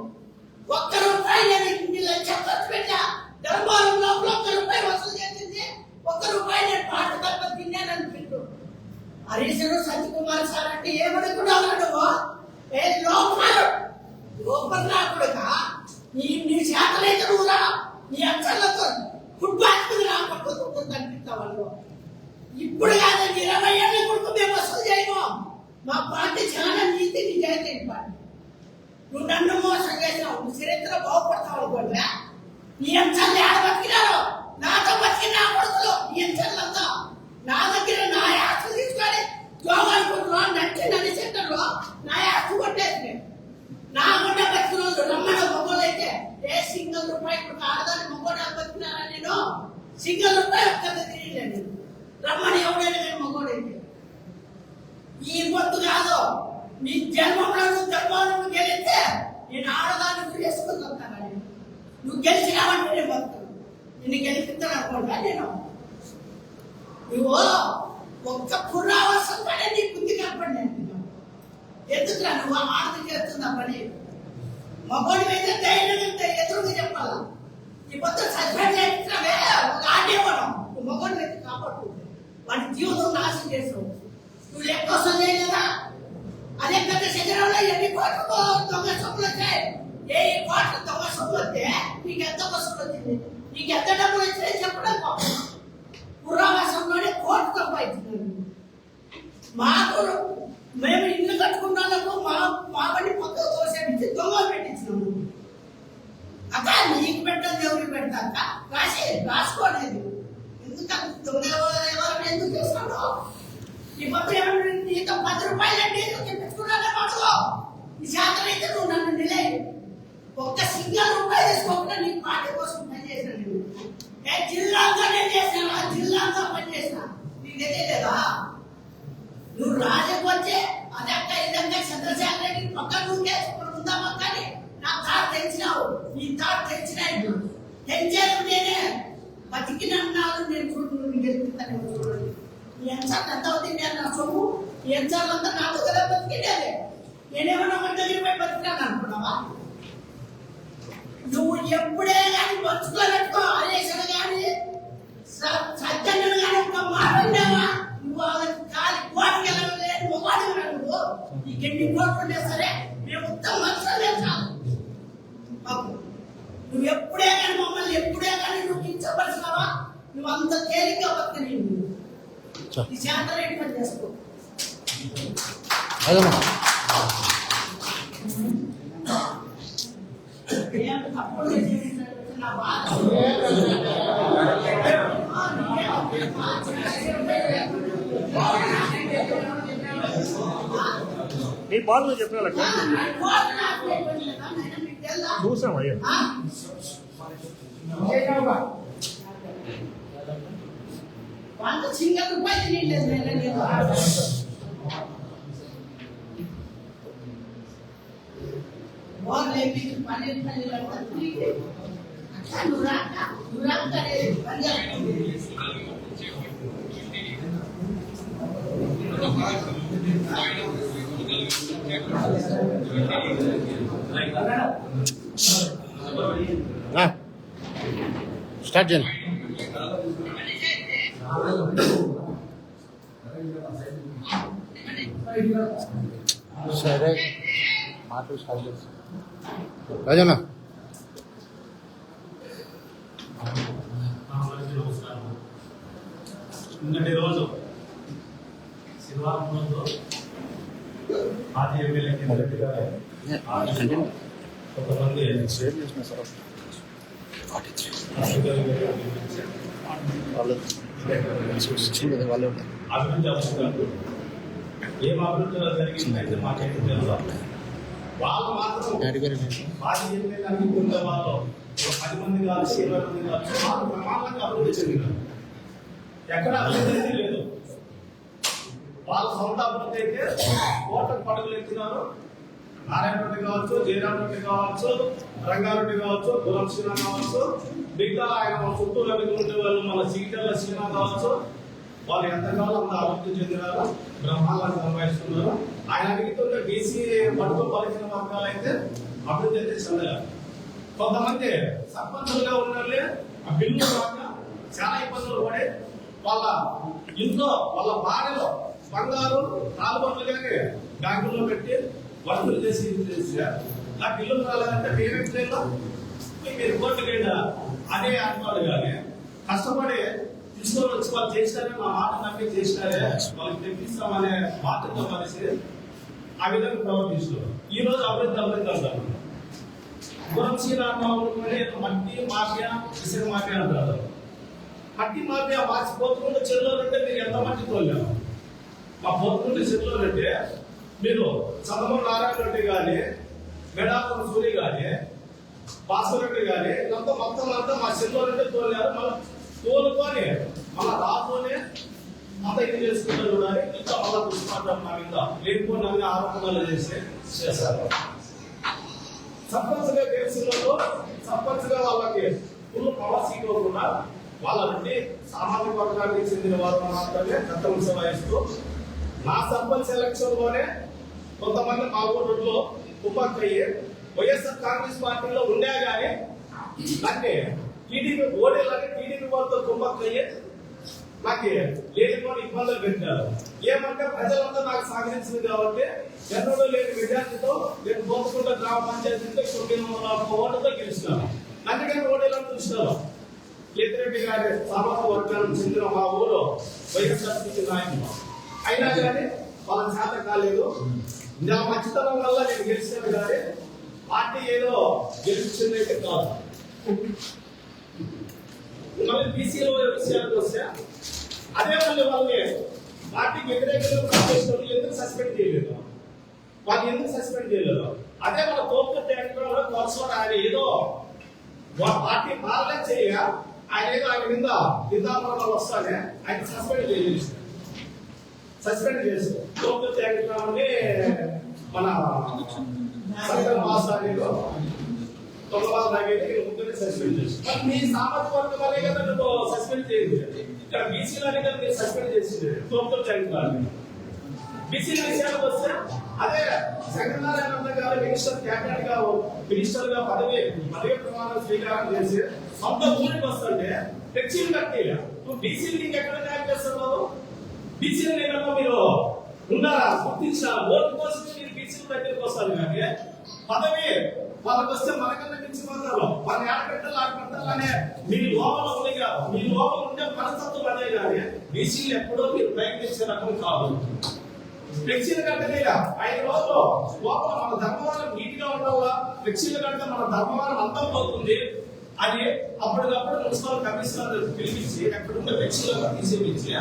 [SPEAKER 2] 1 రూపాయి నేను లక్ష ఖర్చు పెట్టా. ధర్మవరం లోపల 1 రూపాయి వసూలు చేసింది. 1 రూపాయి నేను పాట తప్ప తిన్నానని పెట్టు. హరీశుడు సత్యకుమార్ సార్ అంటే ఏమనుకున్నావు నువ్వు? లోపల రాకూడగా నీ శాతలైతే నువ్వు రా. నీ అక్షరాలతో ఫుట్బాల్ మీద రాకూడదు కనిపిస్తావు. ఇప్పుడు కాదు 20 ఏళ్ళ కొడుకు మేము వసూలు చేయము. మా పార్టీ చాలా నీతి నిజాయితీ పార్టీ. నువ్వు నన్ను మోసం చేసావు. నువ్వు చరిత్ర బాగుపడతావు అనుకోండి. నీ అంశాలు ఆడ బతికినారు. నాతో బతికిన నా కొడుకులు నీ అంశాలంతా నా దగ్గర నా యాక్షన్ తీసుకొని జోగాలకుంటున్నా నచ్చి నన్ను సెంటర్లో నా యాక్షన్ కొట్టేసి నా గుడ్డ బతికిన రమ్మడ మొగోలు అయితే సింగిల్ రూపాయి ఇప్పుడు ఆడదాన్ని మొగోడాలు బతికినారా? నేను సింగిల్ రూపాయి ఒక్కరితో తిరిగిలేను. రమ్మని ఎవడైనా నేను మొగోడైతే ఈ పొద్దు కాదు. నీ జన్మంలో నువ్వు ధర్మంలో గెలిస్తే నేను ఆడదాన్ని గురి వేసుకుంటాను. నువ్వు గెలిచినావంటే నేను బతుకుతాను. నిన్ను గెలిపిస్తాను అనుకోండి. నేను నువ్వు 1 పురావసం కానీ నీ బుద్ధి కనపడి ఎందుకురా నువ్వు ఆడది చేస్తున్నా పని? మగోడి మీద ధైర్యం ఎదురుగా చెప్పాలా? ఈ పొద్దు సస్పెండ్ చేస్తున్నావే ఒక ఆడే మనం. నువ్వు మగోడి మీద కాపాడుకుంటే వాడి జీవితం నాశనం చేసావు. నువ్వు లెక్క వసం చేయలేదా? అదే పెద్ద శరీరంలో ఎన్ని కోట్లు దొంగ సొమ్ములు వచ్చాయి. ఏ కోట్లు దొంగ సొమ్ములు వస్తే నీకు ఎంత వసూలు వచ్చింది? నీకు ఎంత డబ్బులు వచ్చినాయి చెప్పడం? పురావాసంలోనే కోట్లు సంపాదించినాడు. మాకు మేము ఇల్లు కట్టుకున్నాము. మా పని పక్కకు తోసేపించి దొంగలు పెట్టించినాము. అక్క నీకు పెట్టదు ఎవరికి పెడతాక రాసుకోలేదు. ఎందుకంటే దొంగ ఎవరు ఎందుకు చేస్తాడు? ఈ మొత్తం ఏమన్నా నీతో 10 రూపాయలంటే తెప్పించుకున్నానే మాటలో ఈ శాతం అయితే నువ్వు నన్ను నిలయ 1 సింగిల్ రూపాయి తీసుకోకుండా నీ పార్టీ కోసం పనిచేసాను. నేను జిల్లాగా నేను చేశాను. జిల్లాగా పనిచేసిన నీకు తెలియలేదా? నువ్వు రాజకు వచ్చే అదక్క ఇదంగా చంద్రశేఖర రెడ్డి పక్క నువ్వు చేసుకుని ఉందామా? కానీ నా తాడు తెచ్చినావు. నీ తాడు తెచ్చినాయి. తెచ్చాను నేనే. బతికినన్నాడు నేను చూడు. నువ్వు గెలుపుతాను చూడండి. ఈ అంశాలు ఎంత అవుతుంది నా సొమ్ము. ఈ అంశాలంతా నా దగ్గర బతికినేది. నేనేమన్నా మన దగ్గర పోయి బతికినాను అనుకున్నావా? నువ్వు ఎప్పుడే కానీ పంచుకోలేట్టుకో ఆదేశాలు కానీ సత్యంగా కానీ ఒక మాట ఉండేవా నువ్వు కాలి కోటికి వెళ్ళలేదు మొగాడు నువ్వు నీకు ఎన్ని కోట్లు ఉంటే సరే మేము ఉత్తమ మనుషులే చాలు నువ్వు ఎప్పుడే కానీ మమ్మల్ని ఎప్పుడే కానీ నువ్వు కించపరిచినావా నువ్వు అంత తేలిగ్గా బతకని ఈ శాంతరేట్ పని చేసుకో
[SPEAKER 3] నీ బాధలు చెప్పిన చూసాం అయ్యా
[SPEAKER 2] వంద సింగల్ రూపాయలు నీళ్ళు వాళ్ళే మీకు పన్నెండు
[SPEAKER 4] స్టార్ట్ చేయండి. సరే మాటలు స్టార్ట్ చేస్తాం. రాజన్న
[SPEAKER 5] నిన్నటి రోజు శనివారం రోజు మాజీ ఎమ్మెల్యే రెడ్డి గారు కొంతమంది అభివృద్ధి అవసరాలు ఏం అభివృద్ధిలో జరిగిందంటే మాకేంటి తెలుసు వాళ్ళు మాత్రం మాజీ ఎమ్మెల్యే అనుకుంటే వాళ్ళు 10 మంది కాదు 20 మంది కాదు వాళ్ళు ప్రమాణంగా అభివృద్ధి చెందినారు. ఎక్కడ అభివృద్ధి లేదు. వాళ్ళ సొంత అభివృద్ధి అయితే కోటకు పడుగులు ఎత్తినారు. నారాయణ రెడ్డి కావచ్చు, జయరాం రెడ్డి కావచ్చు, రంగారెడ్డి కావచ్చు, గురం శ్రీనా కావచ్చు, మిగతా ఆయన చుట్టూరు ఉండే వాళ్ళు మన సిగిటల్ల శ్రీనా కావచ్చు, వాళ్ళు ఎంతకాలం అంత అభివృద్ధి చెందినారు, బ్రహ్మాండంగా సంపాదిస్తున్నారు. ఆయన అడిగితే బీసీ పడుతూ పలికిన వర్గాలు అయితే అభివృద్ధి అయితే చెందలేదు. కొంతమంది సర్పంచులుగా ఉన్నోళ్ళే ఆ బిల్లు రాక చాలా ఇబ్బందులు పడి వాళ్ళ ఇంట్లో వాళ్ళ భార్యలో బంగారు తాలుబొట్లు కానీ బ్యాంకుల్లో పెట్టి వసూలు చేసి ఆ బిల్లులు రాలేదంటే పేరెంట్లేదో మీరు కోర్టుకైనా అదే అంటున్నాడు. కానీ కష్టపడి తీసుకొని వచ్చి వాళ్ళు చేసినారే మా మాట నమ్మి చేసినారే వాళ్ళకి తెప్పిస్తామనే మాటతో కలిసి ఆ విధంగా ప్రవర్తిస్తున్నారు. ఈ రోజు అభివృద్ధి అంటారు. గురం శ్రీరామరావు మట్టి మాఫియా ఇసుక మాఫియా అంటారు. మట్టి మాఫియా మార్చి పోతుకుంటే చెరువులో అంటే మీరు ఎంత మట్టి తోలేము. మా పోతుకుంటే చెరువులో అంటే మీరు చంద్రబాబు నారాయణ రెడ్డి కానీ, మెడాపురం సూరి కానీ, భాస్కర్ రెడ్డి కానీ ఇదంతా మొత్తం అంతా మా చెరువులో అంటే తోలేరు. మళ్ళీ తోలుకొని మళ్ళీ రాతోనే అంత ఇది చేసుకుంటారు చూడాలి. ఇంకా మళ్ళీ చూసుకుంటాం మా మీద లేకపోతే అన్ని ఆరోపణలు చేశారు. సర్పంచ్ గా తెలిసినలో సర్పంచ్ గా వాళ్ళకి ఫుల్ పవర్ ఇవ్వకుండా వాళ్ళ నుండి సామాజిక వర్గానికి చెందిన వారు మాత్రమే కర్తవ్యం వహిస్తూ నా సర్పంచ్ ఎలక్షన్ లోనే కొంతమంది మా ఊళ్ళో ఉపక్రయ్యి వైఎస్ఆర్ కాంగ్రెస్ పార్టీలో ఉండే గానీ అంటే టీడీపీ ఓడేలాగే టీడీపీ వాళ్ళతో కుంభక్రయ్యి నాకు లేనిపోని ఇబ్బందులు పెట్టారు. ఏమంటే ప్రజలంతా నాకు సహకరించింది కాబట్టి ఎన్నడూ లేని విద్యార్థితో నేను పోతుకుంట గ్రామ పంచాయతీతో 900 ఓట్లతో గెలిచినాను. అందుకని ఓడేలను చూసినారు. కేతిరెడ్డి గారి సామాజిక వర్గానికి చెందిన మా ఊరు వైఎస్ఆర్సీపీ నాయకులు అయినా కానీ వాళ్ళ శాతం కాలేదు. నా మంచితనం వల్ల నేను గెలిచినాను కానీ పార్టీ ఏదో గెలిచిందైతే కాదు. మళ్ళీ బీసీలో విషయానికి వస్తే అదే మళ్ళీ వాళ్ళని పార్టీకి వ్యతిరేకంగా పనిచేసిన ఎందుకు సస్పెండ్ చేయలేదు, వాళ్ళు ఎందుకు సస్పెండ్ చేయలేదు? అదే మన తోపు కోసం ఆయన ఏదో పార్టీ పాలన చేయగా ఆయన ఏదో ఆయన మీద నిందాపరణలు వస్తానే ఆయన సస్పెండ్ చేసి తోపు త్యాగరావుని మన మాసానిలో ముగ్గురిని సస్పెండ్ చేసి మీ సామాజిక వర్గం వల్లే కదా నువ్వు సస్పెండ్ చేయండి. ఇక్కడ బీసీలోనే కదా మీరు సస్పెండ్ చేసింది తోపుతో త్యాగరావు. బీసీల విషయానికి వస్తే అదే శంకరనారాయణ గారు మినిస్టర్ గా పదవి ప్రమాణం స్వీకారం చేసి సొంత ఊరికి వస్తుంటే ఫ్లెక్సీలు కట్టి నువ్వు బీసీలు నీకు ఎక్కడ న్యాయం చేస్తున్నావు? బీసీలు ఏమన్నా మీరు ఉన్నారా? గుర్తించిన ఓటు కోసం మీరు బీసీల దగ్గరికి వస్తారు కానీ పదవి వాళ్ళకి వస్తే మనకన్నా మించిపోతారు. వాళ్ళని ఆడపెట్టాలనే మీ లోపల ఉంది, మీ లోపల ఉండే మనస్తత్వం అదే కానీ బీసీలు ఎప్పుడో మీరు ప్రయత్నించే రకం కాదు. ఫ్లెక్సీలు కట్టలేదా 5 రోజులు లోపల మన ధర్మవరం నీట్ గా ఉండాలా, ఫ్లెక్సీలు కడితే మన ధర్మవరం అంతం అవుతుంది అని అప్పటికప్పుడు మున్సిపల్ కమిషనర్ పిలిపించి ఎక్కడున్న ఫ్లెక్సీలను తీసేపించి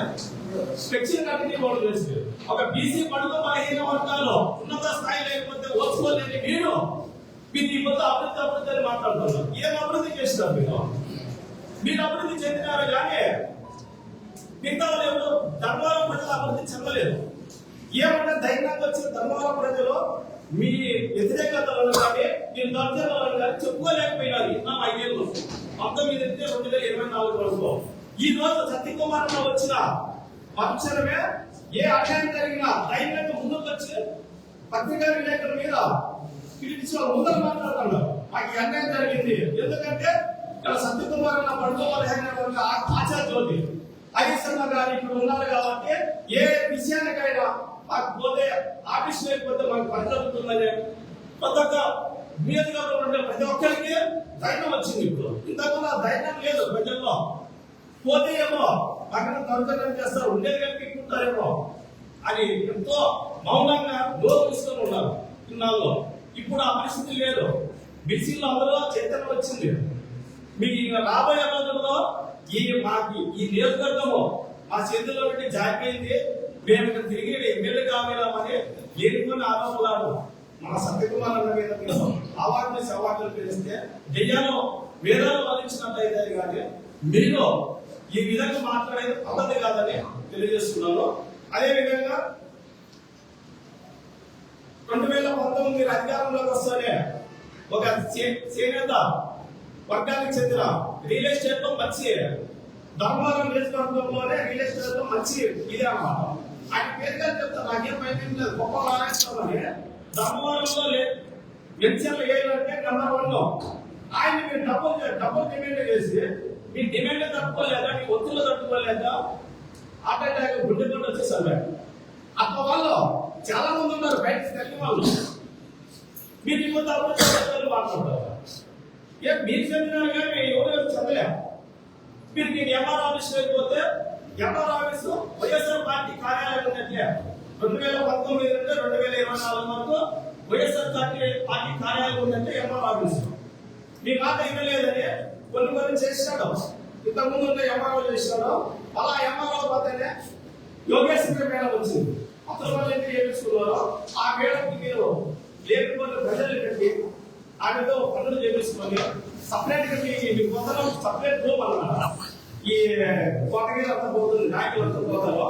[SPEAKER 5] ఫ్లెక్సీలు కట్టిన వాళ్ళు చేసి ఒక బీసీ పడుగు బలహీన వర్గాలు ఉన్నత స్థాయి లేకపోతే ఓర్చుకోలేని మీరు ఈ పొద్దు అభివృద్ధి అని మాట్లాడుతున్నారు. ఏం అభివృద్ధి చేస్తున్నారు మీరు అభివృద్ధి చెందినారు కానీ మిగతా వాళ్ళు ఎవరు ధర్మవరం ప్రజలు అభివృద్ధి చెందలేదు. ఏమంటే ధైర్యంగా వచ్చిన ధర్మవరం ప్రజలు మీ వ్యతిరేకతలను కానీ మీ దర్జనలను కానీ చెప్పుకోలేకపోయినారు. నా 5 ఏళ్ళు 2024 వరకు ఈ రోజు సత్యకుమార్ వచ్చిన పక్షమే ఏ అన్యాయం జరిగినా ధైర్యంగా ముందుకు వచ్చి పత్రికా విలేకరుల మీద పిలిపించి వాళ్ళు ముందర మాట్లాడుతున్నారు. మాకు ఈ అన్యాయం జరిగింది ఎందుకంటే ఇక్కడ సత్యకుమార్ అన్న పడుకోవాలి ఆచార్యులు హరీశ్వర గారు ఇప్పుడు ఉన్నారు కాబట్టి ఏ విషయానికైనా మాకు పోతే ఆఫీస్ లేకపోతే మాకు పని జరుగుతుందని ప్రతి ఒక్క నియోజకవర్గంలో ఉండే ప్రతి ఒక్కరికి ధైర్యం వచ్చింది. ఇప్పుడు ఇంతకుముందు ఆ ధైర్యం లేదు ప్రజల్లో. పోతే ఏమో అక్కడ దొంగతనం చేస్తారు, ఉండేది కల్పించుకుంటారేమో అని ఎంతో మౌనంగా నోరు తీసుకొని ఉన్నారు ఇన్నాళ్ళు. ఇప్పుడు ఆ పరిస్థితి లేదు. బీసీలో అందరూ చైతన్యం వచ్చింది. మీకు రాబోయే రోజుల్లో మాకు ఈ నియోజకవర్గము మా చేతుల్లో పెట్టి జారిపోయింది. మేము ఇక్కడ తిరిగి ఎమ్మెల్యే కావాలని లేనిపోయిన ఆరోపణలు మన సత్యకుమార్ అన్న మీద అవార్డులు పిలిస్తే దెయ్యాలు వేదాలు వదిలించినట్టయితే కానీ మీరు ఈ విధంగా మాట్లాడేది పద్ధతి కాదని తెలియజేస్తున్నాను. అదేవిధంగా 2019 మీరు అధికారంలోకి వస్తేనే ఒక చేనేత వర్గానికి చెందిన రియల్ ఎస్టేట్ లో మంచి ధర్మవరం నియోజకవర్గంలోనే రియల్ ఎస్టేట్ లో మంచి ఇదే అన్నమాట. ఆయన పేరుగా చెప్తారు, నాకేం భయం లేదు. గొప్ప రాజేస్తామని ధర్మవరంలో వెంచర్లు వేయాలంటే నంబర్ 1 ఆయన మీరు డబ్బులు డిమాండ్ చేసి మీ డిమాండ్ తట్టుకోలేదా, మీ ఒత్తులు తట్టుకోలేదా, హార్ట్ అటాక్ గుండెతో వచ్చేసారు. అట్లా వాళ్ళు చాలా మంది ఉన్నారు బయట తెలియని వాళ్ళు. మీరు ఇంకొంత అభివృద్ధి మాట్లాడతారు. మీరు చెందినారు కానీ ఎవరు చదవలేము. మీరు ఎంఆర్ ఆఫీస్ వెళ్ళిపోతే ఎంఆర్ ఆఫీస్ వైఎస్ఆర్ పార్టీ కార్యాలయం ఉందంటే 2019 నుండి 2024 వరకు వైఎస్ఆర్ పార్టీ కార్యాలయం ఉందంటే ఎంఆర్ ఆఫీస్. మీ మాట ఇవ్వలేదని కొన్ని చేసినాడు. ఇంతకుముందు ఉన్న ఎంఆర్ఓ చేసినాడు. అలా ఎంఆర్ఓ పోతేనే యోగేశ్వర మేడం వచ్చింది. అతను వాళ్ళు ఎందుకు చేయించుకున్నారో ఆ మేడంకి మీరు లేకపోతే ప్రజలు పెట్టి ఆమెతో పనులు చేయించుకొని సపరేట్ గా మీకు మొదలు సపరేట్ రూమ్ అన్నమాట. ఈ కోటగిరి అంతా పోతుంది, నాయకులు అంతా పోతారో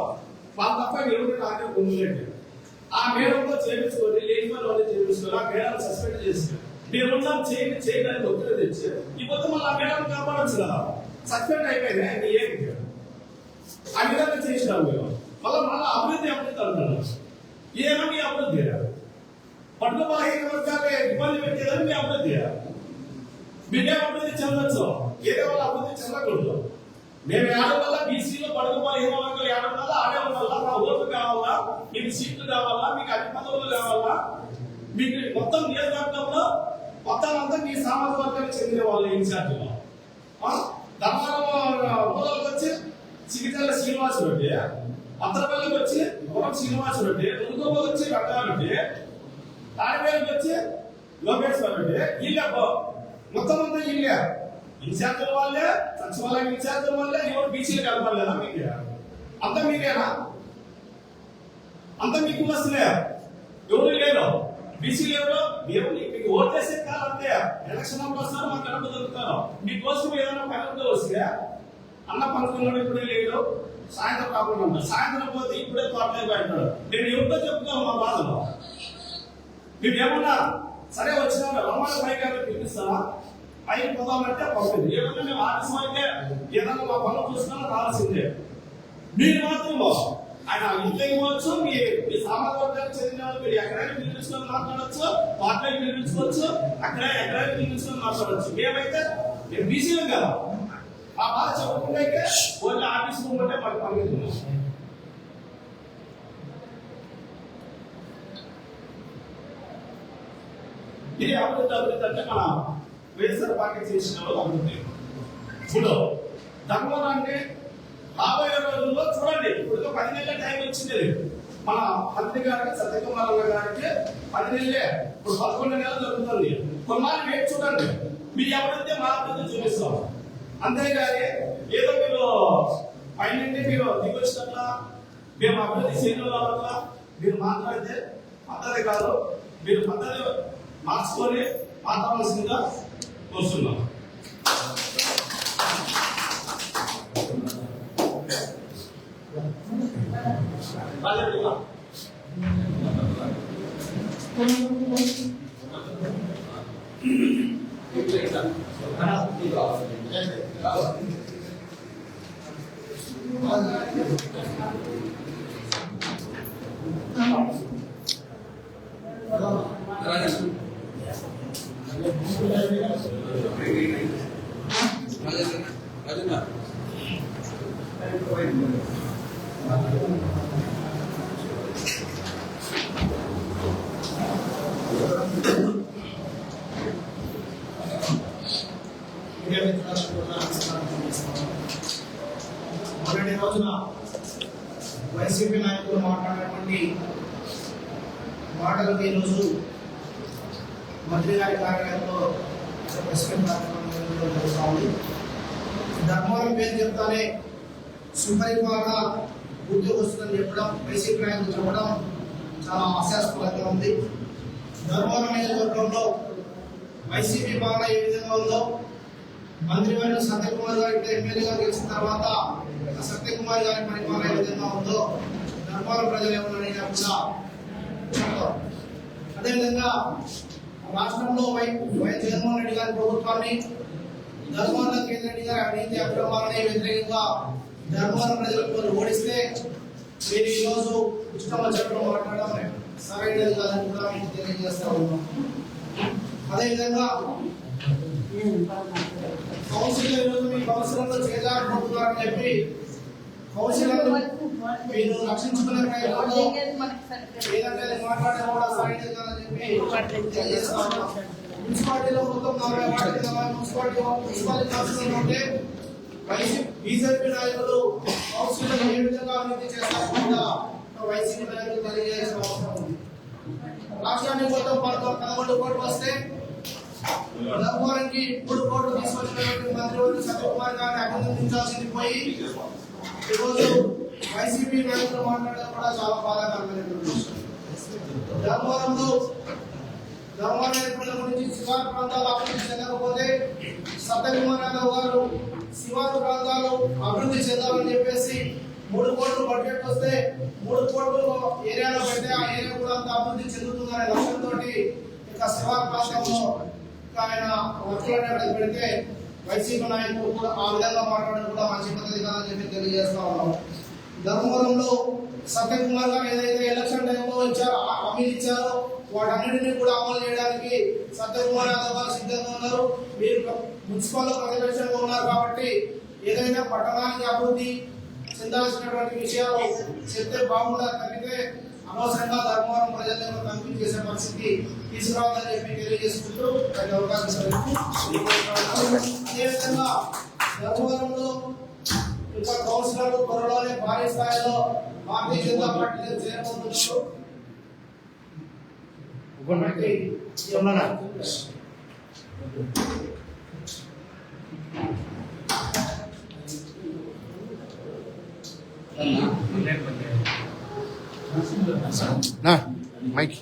[SPEAKER 5] వాళ్ళ తప్ప ఎవరు నాకే పొందలేదు. ఆ మేడంతో చేయించుకొని లేని వాళ్ళు చేయించుకొని ఆ మేడం సస్పెండ్ చేసి మేమున్నాం చేయడానికి ఒత్తిడి తెచ్చి ఈ పొద్దు మళ్ళీ ఆ మేడం కాపాడచ్చు కదా. సస్పెండ్ అయిపోయింది ఏంటి ఆ విధంగా చేసినాం మేము. మళ్ళీ అభివృద్ధి అంటున్నాను. ఏమని అభివృద్ధి పట్టు బలహీన వర్గాలే ఇబ్బంది పెట్టేదని మీ అభివృద్ధి. మీరే అభివృద్ధి చెందొచ్చు, ఏదో వాళ్ళ అభివృద్ధి చెందకూడదు. మేము ఆడడం వల్ల బీసీలో పడుగు బలహీన వర్గాలు ఆడడం వల్ల ఆడడం వల్ల నా ఓట్లు కావాలా, మీకు సీట్లు కావాలా, మీకు అన్ని పదవులు కావాలా, మీకు మొత్తం నియోజకవర్గంలో మొత్తం అంతా మీ సామాజిక వర్గానికి చెందిన వాళ్ళు ఇన్ఛార్జిలో ధర్మవరం వచ్చి చిగితల శ్రీనివాస రెడ్డి, అత్తరపల్లికి వచ్చి గురం శ్రీనివాస రెడ్డి, ముందుకు వచ్చి రంగారెడ్డి, తాడిపేరుకి వచ్చి లోకేశ్వర రెడ్డి. వీళ్ళ మొత్తం అంతా వీళ్ళే ఇన్ఛార్జీల వాళ్ళే, సచివాలయం ఇన్ఛార్జీల వాళ్ళే. ఎవరు బీసీలు కలపలేదా మీకు? అంతా మీరేనా? అంతా మీకు వస్తులే, ఎవరు లేరు. బీసీలు ఎవరు? మీరు మీకు ఓటేసే కాదు అంతే. ఎలక్షన్ అప్పుడు వస్తారు, మాకు కడప దొరుకుతారు. మీకోసం ఏదైనా పనులతో వస్తే అన్న పనుకున్నాడు ఇప్పుడే లేదు, సాయంత్రం కాకుండా ఉంటాడు. సాయంత్రం పోతే ఇప్పుడే తోటలే బయటాడు. నేను ఎవరితో చెప్తాను మా బాధలో. మీరు ఏమన్నా సరే వచ్చినా రమణ పై గారిని పిలిపిస్తారా? పైకి పోదామంటే పంపింది. ఏమన్నా మేము ఆలస్యం అయితే ఏదన్నా మా పనులు చూసినా రావాల్సిందే. మీరు మాత్రం ఆయన ఇంట్లో ఇవ్వచ్చు, మీ సామాజిక వర్గానికి చెందిన వాళ్ళు మీరు ఎక్కడైనా పిలిపించుకొని మాట్లాడచ్చు, పార్టీకి పిలిపించుకోవచ్చు, ఎక్కడైనా పిలిపించుకొని మాట్లాడచ్చు. మేమైతే మేము బీసీలో కదా ఆ బాధ చెప్పకుండా ఓన్లీ ఆఫీస్ పోతే మాకు పంపిస్తున్నాం. ఇది అభివృద్ధి అంటే మన వైఎస్ఆర్ పార్టీ చేసిన అభివృద్ధి. ఇప్పుడు ధర్మం అంటే రాబోయే రోజుల్లో చూడండి, ఇప్పుడు 10 నెలల టైం వచ్చింది మన మంత్రి గారికి, సత్యకుమార్ గారికి 10 నెలలే, ఇప్పుడు 11 నెలలు జరుగుతుంది. కొన్నాళ్ళు వేచి చూడండి, మీరు ఎవరైతే మా అభివృద్ధి చూపిస్తాం. అంతేగాని ఏదో మీరు పైనుండి మీరు దిగొచ్చినట్లా మేము అభివృద్ధి చేయడం వల్ల మీరు మాట్లాడితే పద్ధతి కాదు. మీరు పద్ధతి మార్చుకొని మాట్లాడాల్సిందిగా కోరుతున్నాం.
[SPEAKER 6] మొన్నటి రోజున వైసీపీ నాయకులు మాట్లాడినటువంటి మాటలకు ఈరోజు మంత్రి గారి కార్యాలయంలో ప్రెస్ మీట్ జరుగుతూ ఉంది. ధర్మవరం పేరు చెప్తానే సుపరిపాలన గుర్తుకు వస్తుందని చెప్పడం, వైసీపీ నాయకులు చెప్పడం చాలా హాస్యాస్పదంగా ఉంది. ధర్మవరం నియోజకవర్గంలో వైసీపీ పాలన ఏ విధంగా ఉందో, మంత్రివర్యులు సత్యకుమార్ గారి ఎమ్మెల్యేగా గెలిచిన తర్వాత సత్యకుమార్ గారి పరిపాలన ఏ విధంగా ఉందో ధర్మవరం ప్రజలు ఏమన్నా కూడా. అదేవిధంగా రాష్ట్రంలో వైఎస్ జగన్మోహన్ రెడ్డి గారి ప్రభుత్వాన్ని, ధర్మవరం కేంద్ర రెడ్డి గారి అవినీతి అక్రమాలని వ్యతిరేకంగా ధర్మవరం ప్రజలకు ఓడిస్తే మీరు ఈరోజు ఇష్టం వచ్చినట్లు మాట్లాడడం సరైనది కాదని కూడా మీకు తెలియజేస్తా ఉన్నాం. అదేవిధంగా కౌన్సిలర్ ఈరోజు మీ కౌన్సిలర్లు చేయాలనుకుంటున్నారని చెప్పి కౌన్సిలర్లు మీరు రక్షించుకునే ప్రయత్నంలో ఏదంటే మాట్లాడే కూడా సరైనది కాదని చెప్పి తెలియజేస్తా ఉన్నాం. మున్సిపాలిటీలో మొత్తం 40 వార్డులు మున్సిపాలిటీ కౌన్సిలర్లు ఉంటే బీజేపీ నాయకులు కౌన్సిలర్ ఏ విధంగా అభివృద్ధి చేస్తారో వైసీపీ నాయకులు తెలియజేయాల్సిన అవసరం ఉంది. రాష్ట్రానికి మొత్తం 11 కోట్లు వస్తే ధర్మవరానికి 3 కోట్లు తీసుకొచ్చినటువంటి మంత్రివర్యులు సత్యకుమార్ గారిని అభినందించాల్సింది పోయి ఈరోజు వైసీపీ నాయకులు మాట్లాడడం కూడా చాలా బాధాకరమైనటువంటి విషయం. ధర్మవరం ప్రజల గురించి శివారు ప్రాంతాలు అభివృద్ధి చెందకపోతే సత్యకుమార్ యాదవ్ గారు శివారు ప్రాంతాలు అభివృద్ధి చెందాలని చెప్పేసి 3 కోట్లు బడ్జెట్ వస్తే 3 కోట్లు ఏరియాలో పెడితే ఆ ఏరియా కూడా అంత అభివృద్ధి చెందుతుందనే లక్ష్యంతో ఇక శివారు ప్రాంతంలో ఆయన వర్కులు పెడితే వైసీపీ నాయకులు కూడా ఆ విధంగా మాట్లాడడం కూడా మంచి పద్ధతి కాదని చెప్పి తెలియజేస్తా ఉన్నాం. ధర్మవరంలో సత్యకుమార్ గారు ఏదైతే ఎలక్షన్ టైంలో హామీలు ఇచ్చారో వాటన్నిటిని కూడా అమలు చేయడానికి సత్యకుమార్ యాదవ్ గారు సిద్ధంగా ఉన్నారు. మీరు మున్సిపల్ ప్రతిపక్షంగా ఉన్నారు కాబట్టి ఏదైనా పట్టణానికి అభివృద్ధి చెందాల్సినటువంటి విషయాలు చెప్తే బాగుంటుంది. తగ్గితే అనవసరంగా ధర్మవరం ప్రజలను కన్ఫ్యూజ్ చేసే పరిస్థితి తీసుకురావాలని చెప్పి తెలియజేసుకుంటూ అవకాశం. అదేవిధంగా ధర్మవరంలో ఇంకా కౌన్సిలర్లు త్వరలోనే భారీ స్థాయిలో భారతీయ జనతా పార్టీలో చేరబోతున్నారు.
[SPEAKER 4] నా మైక్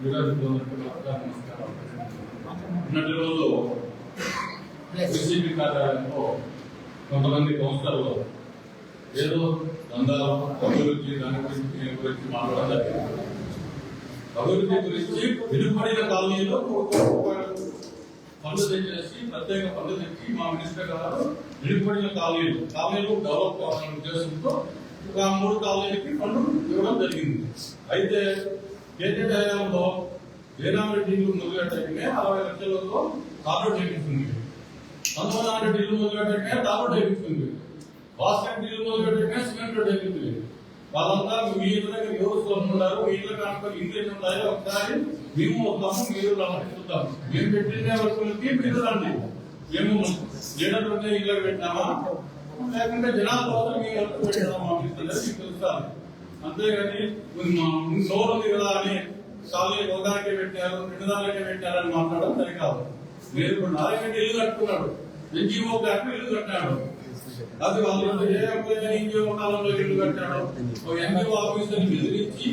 [SPEAKER 7] నిన్నటి రోజు వైసీపీ కార్యాలయంలో కొంతమంది కౌన్సిలర్లు ఏదో దందాలు అభివృద్ధి దాని గురించి మాట్లాడారు. అభివృద్ధి గురించి వెలుపడిన కాలనీలో ఫండ్స్ తెచ్చేసి ప్రత్యేక ఫండ్స్ తెచ్చి మా మినిస్టర్ గారు వెలుపడిన కాలనీలు డెవలప్ కావాలనే ఉద్దేశంతో ఒక 3 కాలనీలకి ఫండ్ ఇవ్వడం జరిగింది. అయితే కేంద్ర హయాంలో వేనారెడ్డి ఇల్లు మొదలుపెట్టగానే 60 లక్షలతో తాపర్ చేయించింది. 19 ఇల్లు మొదలుపెట్టగానే తాపర్ చేయించింది. బాస్కెట్ ఇల్లు మొదలుపెట్టగానే సిమెంట్ రోడ్ చేయించింది. వాళ్ళంతా మీ ఇళ్ళ దగ్గర ఎవరు ఉన్నారు, మీ ఇళ్ళ కానుకొని ఇంగ్లీష్ ఉంటాయో ఒకసారి మేము వస్తాము, మీరు రమ్మని చూద్దాం. మేము పెట్టిన వస్తువులకి మీరు రండి. మేము ఏడాది ఇళ్ళకి పెట్టినామా లేకుంటే జనాల కోసం మీ వరకు పెట్టామా మీకు తెలుస్తాను. అంతేగాని నోరు ఉంది కదా అని కాలనీ ఒకదానికే పెట్టారు, 2 దానికే పెట్టారని మాట్లాడడం సరికాదు. మీరు ఇప్పుడు 4 గంటలు ఇల్లు కట్టుకున్నాడు, ఎన్జిఓ బ్యాంకు ఇల్లు కట్టాడు. అది వాళ్ళు ఏ ఎన్జిఓ కాలంలో ఇల్లు కట్టాడో ఎన్జిఓ ఆఫీసర్ని బెదిరించి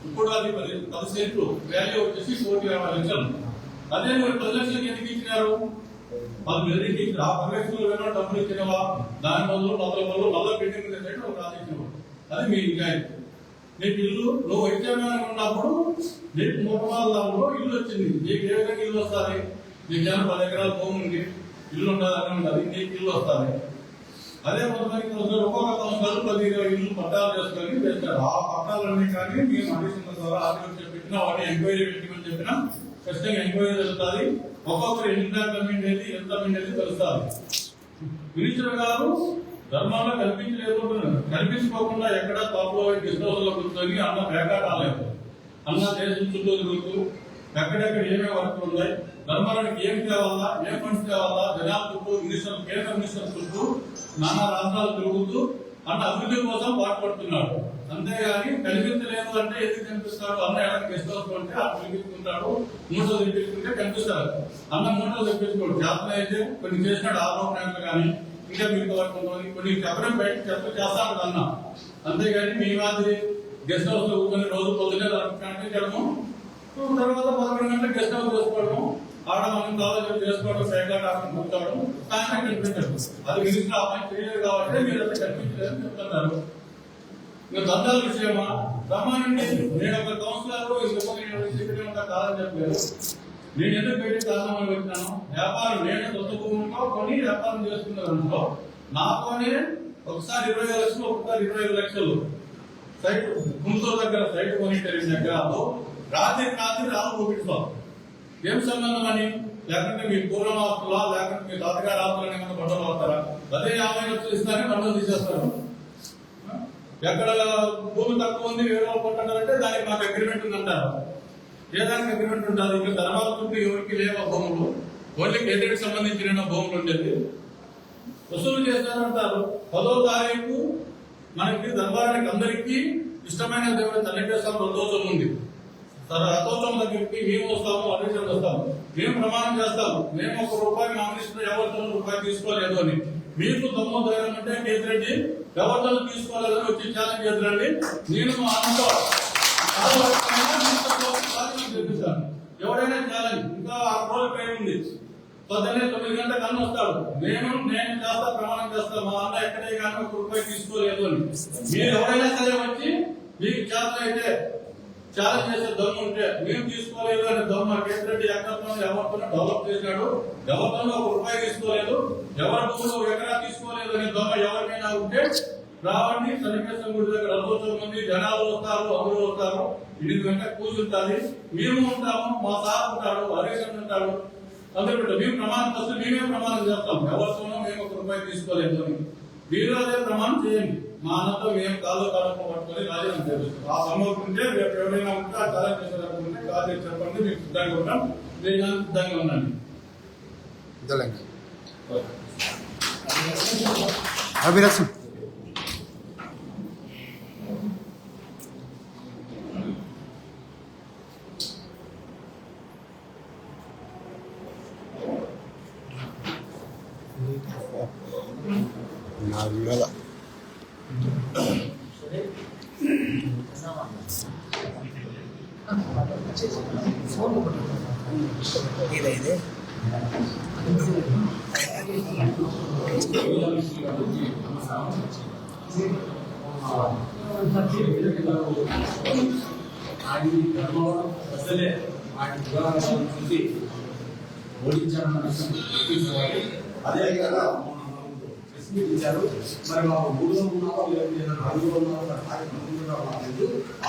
[SPEAKER 7] ఇప్పుడు అది 10 సెంట్లు వాల్యూ వచ్చేసి 120 లక్షలు. అదే మీరు 10 లక్షలకు ఎందుకు ఇచ్చినారు? వాళ్ళు బెదిరించి ఆ 10 లక్షలు ఏమైనా డబ్బులు ఇచ్చినవా, దాని బదులు మళ్ళీ బిల్డింగ్ చేసేట్టు ఒక రాసిచ్చినవా? అది మీ నిజాయితీ. నీకు ఇల్లు నువ్వు వైద్యమైన ఉన్నప్పుడు నీకు 3 దాంట్లో ఇల్లు వచ్చింది. నీకు ఏ విధంగా ఇల్లు వస్తుంది? నీకు 10 ఎకరాల భూమి ఉంది, ఇల్లు ఉండాలని ఉండాలి, నీకు ఇల్లు వస్తుంది. అదే కొంతమంది ఒక్కొక్క సంవత్సరాలు 10-20 ఇల్లు పట్టాలు చేసుకొని చేస్తారు. ఆ పట్టాలన్నీ కానీ మేము అడిషన్ ద్వారా ఆర్టికల్ పెట్టినా వాటిని ఎంక్వైరీ పెట్టమని చెప్పినా ఖచ్చితంగా ఎంక్వైరీ జరుగుతుంది. ఒక్కొక్కరు ఎంత కమిండేది తెలుస్తుంది. మినిస్టర్ గారు ధర్మాల్లో కనిపించుకోకుండా ఎక్కడ తాపులో గెస్ట్ హౌస్ లో కూర్చొని అన్న బేకాట ఆలేదు. అన్న దేశం చుట్టూ తిరుగుతూ ఎక్కడెక్కడ ఏమేమి వర్కులు ఉన్నాయి, ధర్మానికి ఏం తేవాలా, ఏం ఫండ్స్ తేవాలా, జనాల చుట్టూ కేంద్ర మినిస్టర్ చుట్టూ నానా రాష్ట్రాలు తిరుగుతూ అన్న అభివృద్ధి కోసం పాటుపడుతున్నాడు. అంతేగాని కనిపించలేదు అంటే ఎందుకు కనిపిస్తాడు? అన్న ఎక్కడ గెస్ట్ హౌస్ అంటే అక్కడ కనిపించుకుంటాడు, మూటలు తెప్పించుకుంటే కనిపిస్తాడు. అన్న మూటలు తెప్పించుకోడు. జాతర అయితే కొన్ని చేసినాడు ఆరోపణలు కానీ ఇంకా మీకు కొన్ని చెప్పడం బయట చేస్తాడు అన్న. అంతేగాని మీ మాదిరి గెస్ట్ హౌస్ లో కూర్చొని రోజు పొద్దునే జరగము, తర్వాత 11 గంటలకు గెస్ట్ హౌస్ చేసుకోవడం, ఆడ మనం కాలేజీలు చేసుకోవడం, సైకిల్ ఆడడం కూర్చోవడం సాయంత్రం కనిపించదు. అది మినిస్టర్ అపాయింట్ చేయలేదు కాబట్టి మీరు అట్లా కనిపించలేదని చెప్తున్నారు. ఇంకా దందాల విషయమా రమ్మానండి. నేను ఒక కౌన్సిలర్ కాదని చెప్పలేదు. నేను ఎందుకు పెట్టి కారణం పెట్టినాను? వ్యాపారం నేను సొంత భూమిలో కొని వ్యాపారం చేసుకున్న దాంట్లో నాతోనే ఒకసారి 25 లక్షలు, ఒకసారి 25 లక్షలు సైట్ గుంటూరు దగ్గర సైట్ కొని 2 ఎకరాలు రాత్రి రాళ్ళు చూపించాం. ఏం సంబంధం అని? లేకుంటే మీ పూర్వం ఆస్తులా, లేకుంటే మీ తాతగారి ఆస్తులని ఏమైనా బండలు అవుతారా? అదే 50 లక్షలు ఇస్తారని బండలు తీసేస్తారు. ఎక్కడ భూమి తక్కువ ఉంది, 7 రోజులు కొట్టారంటే దానికి మాకు అగ్రిమెంట్ ఉందంటారు. ఏ దానికి అగ్రిమెంట్ ఉంటుంది? ఇంకా ధర్మాల చుట్టూ ఎవరికి లేవా భూములు, ఓన్లీ కేంద్రానికి సంబంధించిన భూములు ఉండేది. వసూలు చేస్తారంటారు. 10వ తారీఖు మనకి ధర్మానికి అందరికీ ఇష్టమైన దేవుడు తల్లికేశ్వరం రథోత్సవం ఉంది. రథోత్సవం దగ్గరికి మేము వస్తాము, అధ్యక్షులు వస్తాము, మేము ప్రమాణం చేస్తాము. మేము ₹1 మా మినిస్టర్ ఎవరితో ₹1 తీసుకోలేదు అని. మీకు దమ్ము ధైర్యం అంటే కేతిరెడ్డి ఎవరితో తీసుకోలేదని వచ్చి ఛాలెంజ్ చేద్దరండి. నేను మా అన్నతో చేపిస్తాను. ఎవరైనా ఛాలెంజ్. ఇంకా 6 రోజులు టైం ఉంది. పొద్దున్నే 9 గంటలకు అన్న వస్తాడు. నేను చేస్తా, ప్రమాణం చేస్తా, మా అన్న ఎక్కడే కానీ ₹1 తీసుకోలేదు అని. మీరు ఎవరైనా సరే వచ్చి మీకు ఛాలెంజ్ అయితే ఛాలెంజ్ చేసే దమ్ము ఉంటే మేము తీసుకోలేదు అనే దమ్ము కేతిరెడ్డి ఎక్కడితో ఎవరితో డెవలప్ చేశాడు, ఎవరితో ₹1 తీసుకోలేదు, ఎవరి భూమిలో 1 ఎకరా తీసుకోలేదు అనే దమ్ము ఎవరికైనా ఉంటే రావండి. సన్నివేశం గుడి దగ్గర రథోత్సవం ఉంది, జనాలు వస్తారు, అందరూ వస్తారు. 8 గంటలకు కూర్చుంటారు. మేము ఉంటాము, మా సార్ ఉంటాడు, హరీశన్ ఉంటాడు, అందరూ ఉంటారు. మేము ప్రమాణం వస్తే మేమే ప్రమాణం చేస్తాం. ఎవరితోనో మేము ₹1 తీసుకోలేదు అని. మీరు అదే ప్రమాణం చేయండి. మా అన్నతో మేము కాళ్ళు పట్టుకొని రాజీనామా చేస్తాం. ఆ సమస్య ఉంటే రేపు ఎవరైనా ఉంటే ఆ ఛాలెంజ్ చేసేటప్పుడు కాదు చెప్పండి, మీకు సిద్ధంగా ఉంటాం. నేను సిద్ధంగా ఉన్నాను.
[SPEAKER 4] అభిలాష్ Nada.
[SPEAKER 5] అసలే ఆయన చూసి ఓడించాలన్న విషయం అదేవిధంగా ఇచ్చారు. మరి మా ఊళ్ళో ఉన్నారో లేదా నలుగురు ఉన్నారో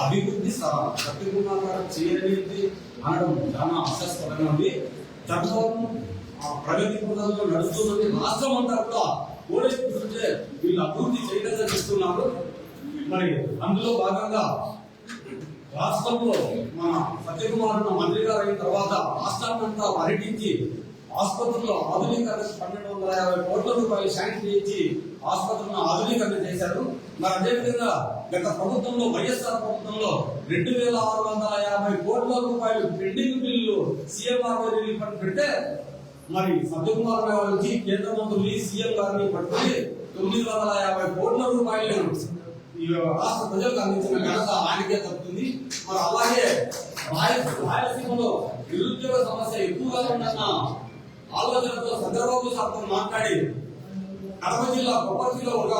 [SPEAKER 5] అభివృద్ధి సత్యకుమార్ గారు చేయలేదు అనడం చాలా ఆశాస్పదంగా ఉంది. ధర్మవరం ప్రగతి పథంలో నడుస్తున్నది రాష్ట్రం అంతా కూడా ఓడేస్తుంటే వీళ్ళు అభివృద్ధి చేయకుండా చేస్తున్నారు. మరి అందులో భాగంగా రాష్ట్రంలో మన సత్యకుమార్ మంత్రి గారు అయిన తర్వాత రాష్ట్రాన్నంతా పర్యటించి ఆసుపత్రుల్లో ఆధునీకరణ 1250 కోట్ల రూపాయలు శాంక్షన్ చేయించి ఆసుపత్రులను ఆధునీకరణ చేశారు. మరి అదేవిధంగా గత ప్రభుత్వంలో వైఎస్ఆర్ ప్రభుత్వంలో 2650 కోట్ల రూపాయలు pending bill CMR relief fund పెడితే మరి సత్యకుమార్ గారు వచ్చి కేంద్ర మంత్రులు సీఎం గారిని పట్టుకుని 950 కోట్ల రూపాయలు ఈ రాష్ట్ర ప్రజలకు అందించిన ఘనత ఆయనకే దక్కుతుంది. మరి అలాగే రాయలసీమలో నిరుద్యోగ సమస్య ఎక్కువగా ఉందన్న ఆలోచనతో చంద్రబాబు సార్తో మాట్లాడి కడప జిల్లా కొప్పర్తిలో ఒక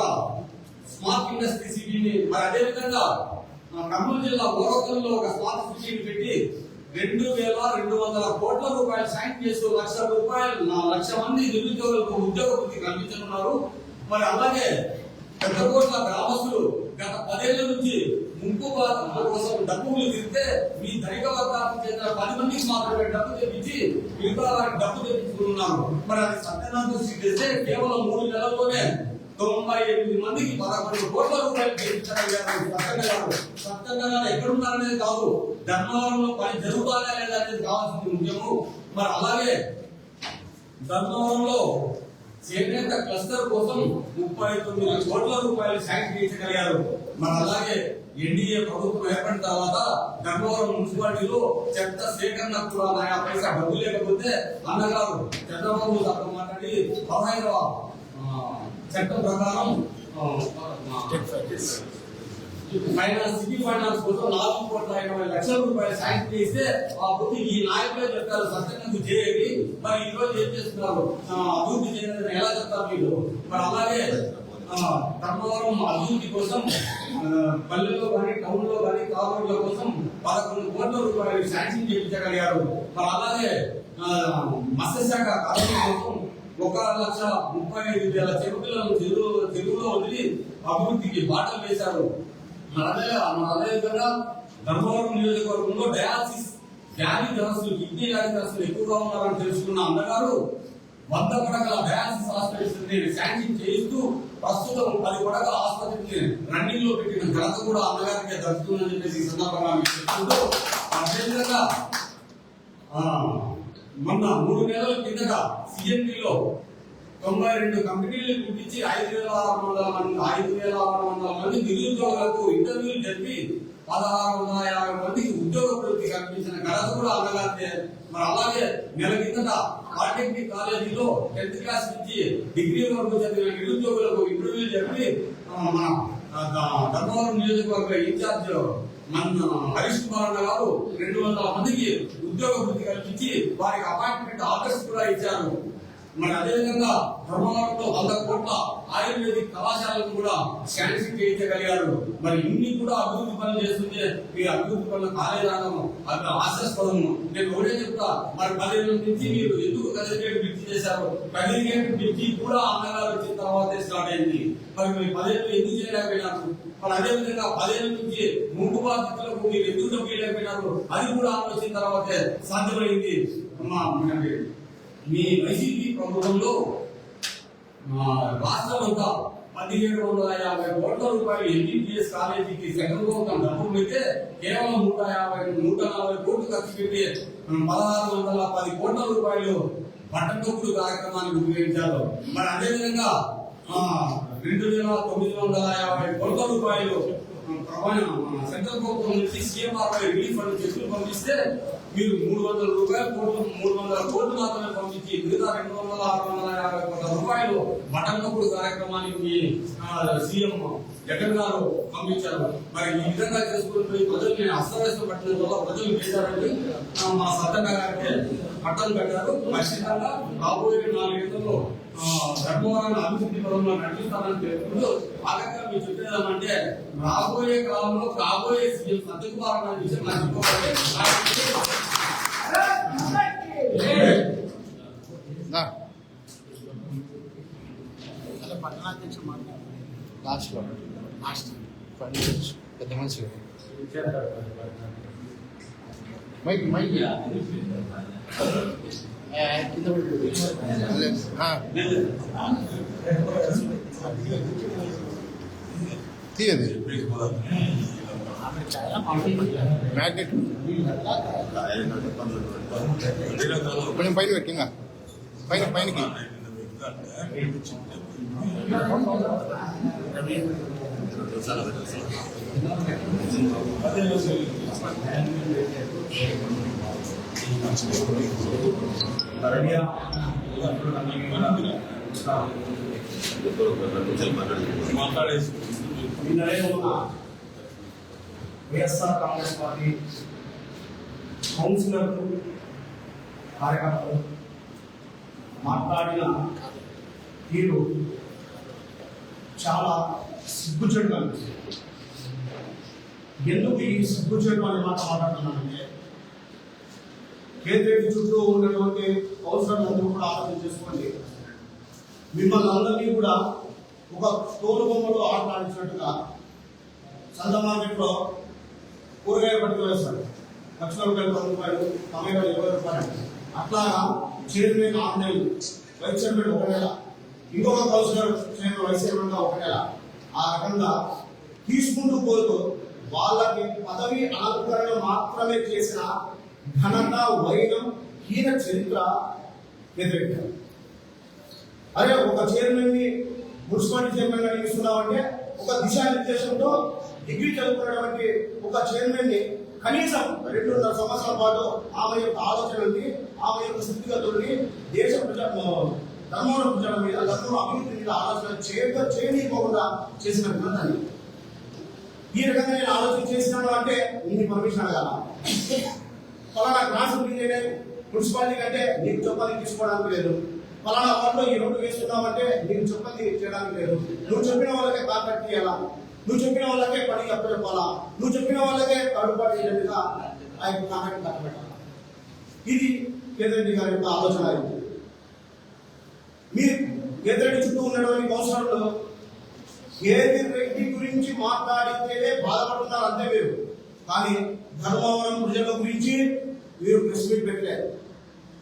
[SPEAKER 5] స్మార్ట్ ఇండస్ట్రీ సిటీని, మరి అదేవిధంగా కర్నూలు జిల్లా ఓరకల్లో ఒక స్మార్ట్ సిటీని పెట్టి 2200 కోట్ల రూపాయలు శాంక్షన్ చేస్తూ 1,00,000 రూపాయలు 1,00,000 మంది నిరుద్యోగులకు ఉద్యోగ వృత్తి కల్పించనున్నారు. మరి అలాగే పెద్దకోట్ల గ్రామస్తులు గత 10 ఏళ్ల నుంచి ముంపు బాధల కోసం డబ్బులు తిరిగితే మీ ధనిక వర్గాలకు చెందిన 10 మందికి మాత్రమే డబ్బు తెప్పించి మిగతా వారికి డబ్బు తెప్పించుకున్నారు. మరి అది సత్యనారాయణ దృష్టి చేస్తే కేవలం 3 నెలల్లోనే 98 మందికి 11 కోట్ల రూపాయలు తెప్పించగలిగారు. సత్యనారాయణ ఎక్కడున్నారనేది కాదు, ధర్మవరంలో పని జరుగుతానే లేదనేది కావాల్సింది ముఖ్యము. మరి అలాగే ధర్మవరంలో చేనేత క్లస్టర్ కోసం 39 కోట్ల రూపాయలు శాంక్షన్ చేయించగలిగారు. మరి అలాగే ఎన్డీఏ ప్రభుత్వం ఏర్పడిన తర్వాత ధర్మవరం మున్సిపాలిటీలో చెత్త సేకరణ కూడా 90 పైసా డబ్బు లేకపోతే అన్నగారు చంద్రబాబు గారితో మాట్లాడి 15వ చట్టం ప్రకారం సిటీ ఫైనాన్స్ కోసం 4,50,00,000 రూపాయలు శాంక్షన్ చేస్తే ఆ బుద్ధి ఈ నాయకులే చెప్తారు సత్యంగా చేయండి. మరి ఈ రోజు ఏం చేస్తున్నారు, అభివృద్ధి చేయాలని ఎలా చెప్తారు మీరు? మరి అలాగే ధర్మవరం అభివృద్ధి కోసం పల్లెల్లో కానీ టౌన్ లో కానీ కార్పొరేట్ల కోసం 11 కోట్ల రూపాయలు శాంక్షన్ చేయించగలిగారు. మరి అలాగే మత్స్యశాఖ కార్మికుల కోసం 1,35,000 చిరుపిల్లలను చెరువులో వదిలి అభివృద్ధికి బాటలు వేశారు. అదేవిధంగా ధర్మవరం నియోజకవర్గంలో డయాలసిస్ వ్యాధిగ్రస్తులు కిడ్నీ వ్యాధిగ్రస్తులు ఎక్కువగా ఉన్నారని తెలుసుకున్న అన్నగారు 100 పడకల డయాలసిస్ హాస్పిటల్స్ శాంక్షన్ చేయిస్తూ ప్రస్తుతం 10 పడకల ఆసుపత్రిని రన్నింగ్ లో పెట్టిన ఘనత కూడా అన్నగారికి దక్కుతుందని చెప్పేసి ఈ సందర్భంగా చెప్తుంటూ, అదేవిధంగా మొన్న 3 నెలల కిందట సిఎండిలో 92 కంపెనీలు పిలిపించి 5,600 మంది నిరుద్యోగులకు ఇంటర్వ్యూలు జరిపి 1,650 మందికి ఉద్యోగ వృత్తి కల్పించిన ఘనత కూడా అన్నగారితే. మరి అలాగే నెల కిందట పాలిటెక్నిక్ కాలేజీలో 10th క్లాస్ నుంచి డిగ్రీ వరకు చదివిన నిరుద్యోగులకు ఇంటర్వ్యూలు జరిపి మన ధర్మవరం నియోజకవర్గ ఇన్ఛార్జ్ హరీష్ కుమార్ గారు 200 మందికి ఉద్యోగ వృత్తి కల్పించి వారికి అపాయింట్మెంట్ ఆర్డర్స్ కూడా ఇచ్చారు. మరి అదేవిధంగా ధర్మవరంలో 100 కోట్ల ఆయుర్వేదిక్ కళాశాలను కూడా శాంక్షన్ చేయించగలిగారు. మరి ఇన్ని కూడా అభివృద్ధి పనులు చేస్తుంటే మీ అభివృద్ధి పనులు కాలేదానము అది ఆశాస్పదము. నేను ఒకటే చెప్తా, మరి 10 ఏళ్ళ నుంచి మీరు ఎందుకు కదిరిగేట్ బ్రిడ్జి చేశారు? కదిరిగేట్ బ్రిడ్జి కూడా అన్నగారు వచ్చిన తర్వాతే స్టార్ట్ అయింది. మరి మీరు 10 ఏళ్ళు ఎందుకు చేయలేకపోయినారు? మరి అదేవిధంగా 10 ఏళ్ళ నుంచి ముంపు బాధితులకు మీరు ఎందుకు డబ్బు చేయలేకపోయినారు? అది కూడా ఆలోచించిన తర్వాతే సాధ్యమైంది. మీ వైసీపీ ప్రభుత్వంలో రాష్ట్రం అంతా 1,750 కోట్ల రూపాయలు ఎంబీబీఎస్ కాలేజీకి సెకండ్ ప్రభుత్వం డబ్బులు పెడితే కేవలం 140 కోట్లు ఖర్చు పెట్టి 1,610 కోట్ల రూపాయలు పట్టణప్పుడు కార్యక్రమాన్ని ఉపయోగించారు. మరి అదేవిధంగా 2,950 కోట్ల రూపాయలు సెంట్రల్ ప్రభుత్వం నుంచి సీఎంఆర్ రిలీఫ్ ఫండ్ చెక్కులు పంపిస్తే
[SPEAKER 8] మీరు 300 రూపాయలు 300 కోట్లు మాత్రమే పంపించి మిగతా 200-650 కోట్ల రూపాయలు బటన్నప్పుడు కార్యక్రమానికి సీఎం జగన్ గారు పంపించారు. మరి ఈ విధంగా చేసుకుంటూ ప్రజల్ని అస్తవ్యస్త పట్టిన వల్ల ప్రజలు చేశారండి. మా సత్తన్న గారికి పట్టలు పెట్టారు. ఖచ్చితంగా రాబోయే 4 ఏళ్లలో ధర్మవరాన్ని అభివృద్ధి పరంలో నడిపిస్తారని పేర్కొంటూ భాగంగా మీరు చెప్పేదామంటే రాబోయే కాలంలో కాబోయే సీఎం సత్యకుమార్ గారి విషయం నాకు చెప్పుకోవాలి.
[SPEAKER 4] లాస్ట్లో పెద్ద మనిషి మైక్ మైక్ తీయది మ్యాగ్నెట్ కొంచెం పైన పెట్టింగా పైన పైనకి
[SPEAKER 6] వైఎస్ఆర్ కాంగ్రెస్ పార్టీ కౌన్సిలర్లు కార్యకర్తలు మాట్లాడిన తీరు చాలా సిగ్గుచేటుగా అనిపిస్తుంది. ఎందుకు ఈ సిగ్గుచేటు అనే మాట మాట్లాడుతున్నానంటే కేంద్ర చుట్టూ ఉన్నటువంటి కౌన్సిలర్లందరూ కూడా ఆలోచన చేసుకోండి. మిమ్మల్ని అందరినీ కూడా ఒక తోలు బొమ్మలో ఆటలాడించినట్టుగా సంత మార్కెట్లో కూరగాయలు పట్టుకు వేస్తాడు. రూపాయలు 10 రూపాయలు, టమాటాలు 20 రూపాయలు. అట్లాగా చైర్మన్ 6 నెలలు, వైస్ చైర్మన్ 1 నెల, ఇంకొక కౌన్సిలర్ చైర్మన్ వైస్ చైర్మన్ గా 1 నెల. ఆ రకంగా తీసుకుంటూ పోతూ వాళ్ళకి పదవి అలంకరణ మాత్రమే చేసిన ఘనత, వైనం, హీన చరిత్ర ఎదురెట్టారు. అదే ఒక చైర్మన్ ని మున్సిపాలిటీ చైర్మన్ గా నియమిస్తున్నామంటే ఒక దిశానిర్దేశంతో డిగ్రీ చదువుకున్నటువంటి ఒక చైర్మన్ ని కనీసం 2.5 సంవత్సరాల పాటు ఆమె యొక్క ఆలోచనల్ని, ఆమె యొక్క స్థితిగతుల్ని దేశ ధర్మవరం ప్రజల మీద, ధర్మవరం అభివృద్ధి మీద ఆలోచన చేయనీయకుండా చేసిన విధానాన్ని ఈ రకంగా నేను ఆలోచన చేసినాను అంటే ఇన్ని పర్మిషన్ అడగాల. ఫలానా గ్రాస్ మున్సిపాలిటీ కంటే నీకు చెప్పాలి తీసుకోవడానికి లేదు. ఫలానా వాటిలో ఈ రోడ్డు వేస్తున్నామంటే నీకు చెప్పండి చేయడానికి లేదు. నువ్వు చెప్పిన వాళ్ళకే కాంట్రాక్ట్ చేయాలా, నువ్వు చెప్పిన వాళ్ళకే పని అప్పచెప్పాలా, నువ్వు చెప్పిన వాళ్ళకే కడుపాటు చేయడానికి ఆ యొక్క కాంట్రాక్ట్ కట్టబెట్టాలా. ఇది కేంద్రెడ్డి గారి యొక్క ఆలోచన. మీరు కేంద్రెడ్డి చుట్టూ ఉన్నటువంటి కౌన్సిలర్లు కేంద్రెడ్డి గురించి మాట్లాడితేనే బాధపడుతున్నారు అంతే మీరు. కానీ ధర్మవరం ప్రజల గురించి మీరు ప్రెస్ మీట్ పెట్టారు.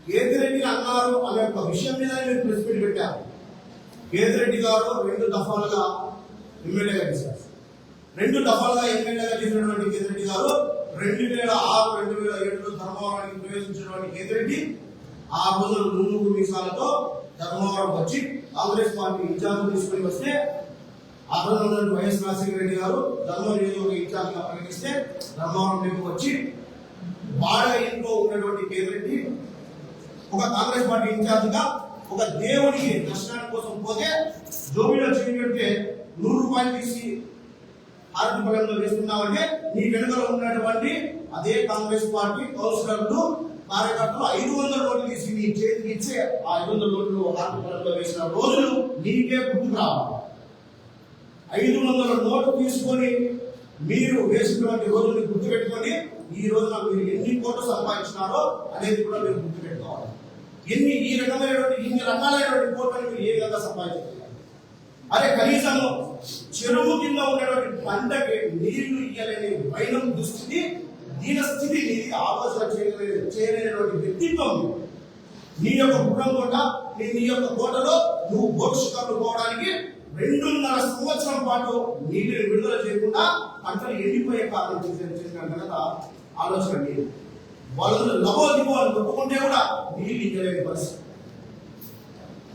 [SPEAKER 6] కేంద్రెడ్డి అన్నారు అనే ఒక విషయం మీద మీరు ప్రెస్ మీట్ పెట్టారు. కేంద్రెడ్డి గారు 2 దఫాలుగా ఎమ్మెల్యేగా చేశారు. 2 దఫాలుగా ఎమ్మెల్యేగా చేసినటువంటి కేంద్రెడ్డి గారు 2006, 2007లో ధర్మవరానికి ప్రవేశించినటువంటి కేంద్రెడ్డి ఆ రోజున నూనె మీసాలతో ధర్మవరం వచ్చి కాంగ్రెస్ పార్టీ ఇన్ఛార్జ్ తీసుకుని వస్తే ఆ రోజున వైఎస్ రాజశేఖర రెడ్డి గారు ధర్మవరం నియోజకవర్గ ఇన్ఛార్జ్ గా ప్రకటిస్తే ధర్మవరం వచ్చి బాగా ఇంట్లో ఉన్నటువంటి కేంద్రెడ్డి ఒక కాంగ్రెస్ పార్టీ ఇన్ఛార్జ్ గా ఒక దేవుడికి దర్శనాల కోసం పోతే జోబిలో చేయబెడితే 100 రూపాయలు తీసి ఆర్థిక పరంలో వేస్తున్నామంటే నీ వెనుకలో ఉన్నటువంటి అదే కాంగ్రెస్ పార్టీ కౌన్సిలర్లు, కార్యకర్తలు 500 నోట్లు తీసి నీ చేతికి ఇచ్చే ఆ 500 నోట్లు ఆర్థిక పరంలో వేసిన రోజులు నీకే గుర్తుకు రావాలి. 500 నోట్లు తీసుకొని మీరు వేసినటువంటి రోజుల్ని గుర్తుపెట్టుకొని ఈ రోజున మీరు ఎన్ని కోట్లు సంపాదించినారో అనేది కూడా మీరు గుర్తుపెట్టుకోవాలి. ఈ రకాలైనటువంటి కోట్లను మీరు ఏ విధంగా సంపాదించారు? అదే కనీసం చెరువు కింద ఉన్నటువంటి పంటకి నీళ్లు ఇయ్యలేని వైనం దుస్థితి, దీన స్థితి నీది ఆలోచన చేయలేనటువంటి వ్యక్తిత్వం. నీ యొక్క గుణం కోట, నీ యొక్క కోటలో నువ్వు భవిష్యత్తు పోవడానికి 2.5 సంవత్సరం పాటు నీటిని విడుదల చేయకుండా పంటలు ఎండిపోయే కారణం చేసిన ఘనత ఆలోచన నీరు. వాళ్ళు లభోదిగో అని కొట్టుకుంటే కూడా నీళ్ళు ఇవ్వలేని పరిస్థితి.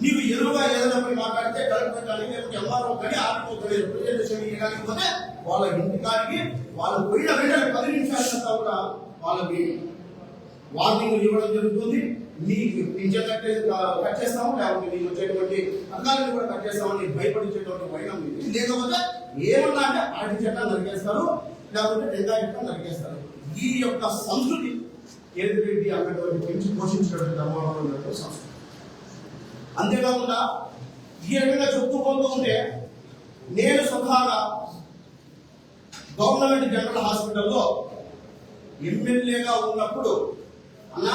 [SPEAKER 6] నీవు ఎదురుగా ఏదైనా మాట్లాడితే కలెక్టర్ కానీ లేకపోతే ఎంఆర్ఓ కానీ ఆర్టీఓ కానీ రిప్రజెంటేషన్ ఇవ్వకపోతే వాళ్ళ ఇంటికాడికి వాళ్ళు పోయిన 10 నిమిషాల కూడా వాళ్ళకి వార్నింగ్ ఇవ్వడం జరుగుతుంది. మీకు పింఛన్ కట్ చేస్తాము, లేకపోతే మీకు వచ్చేటువంటి పథకాలను కూడా కట్ చేస్తామని భయపడించేటువంటి వైనం ఉంది. లేకపోతే ఏమన్నా అంటే ఆటి చట్టం నరికేస్తారు, లేకపోతే టెంకాయ చట్టం నరికేస్తారు. ఈ యొక్క సంస్కృతి ఏదైతే అన్నటువంటి పెంచి పోషించినటువంటి ధర్మవరం సంస్కృతి. అంతేకాకుండా ఈ రకంగా చెప్పుకోబోతూ ఉంటే నేను స్వతహాగా గవర్నమెంట్ జనరల్ హాస్పిటల్లో ఎమ్మెల్యేగా ఉన్నప్పుడు అన్న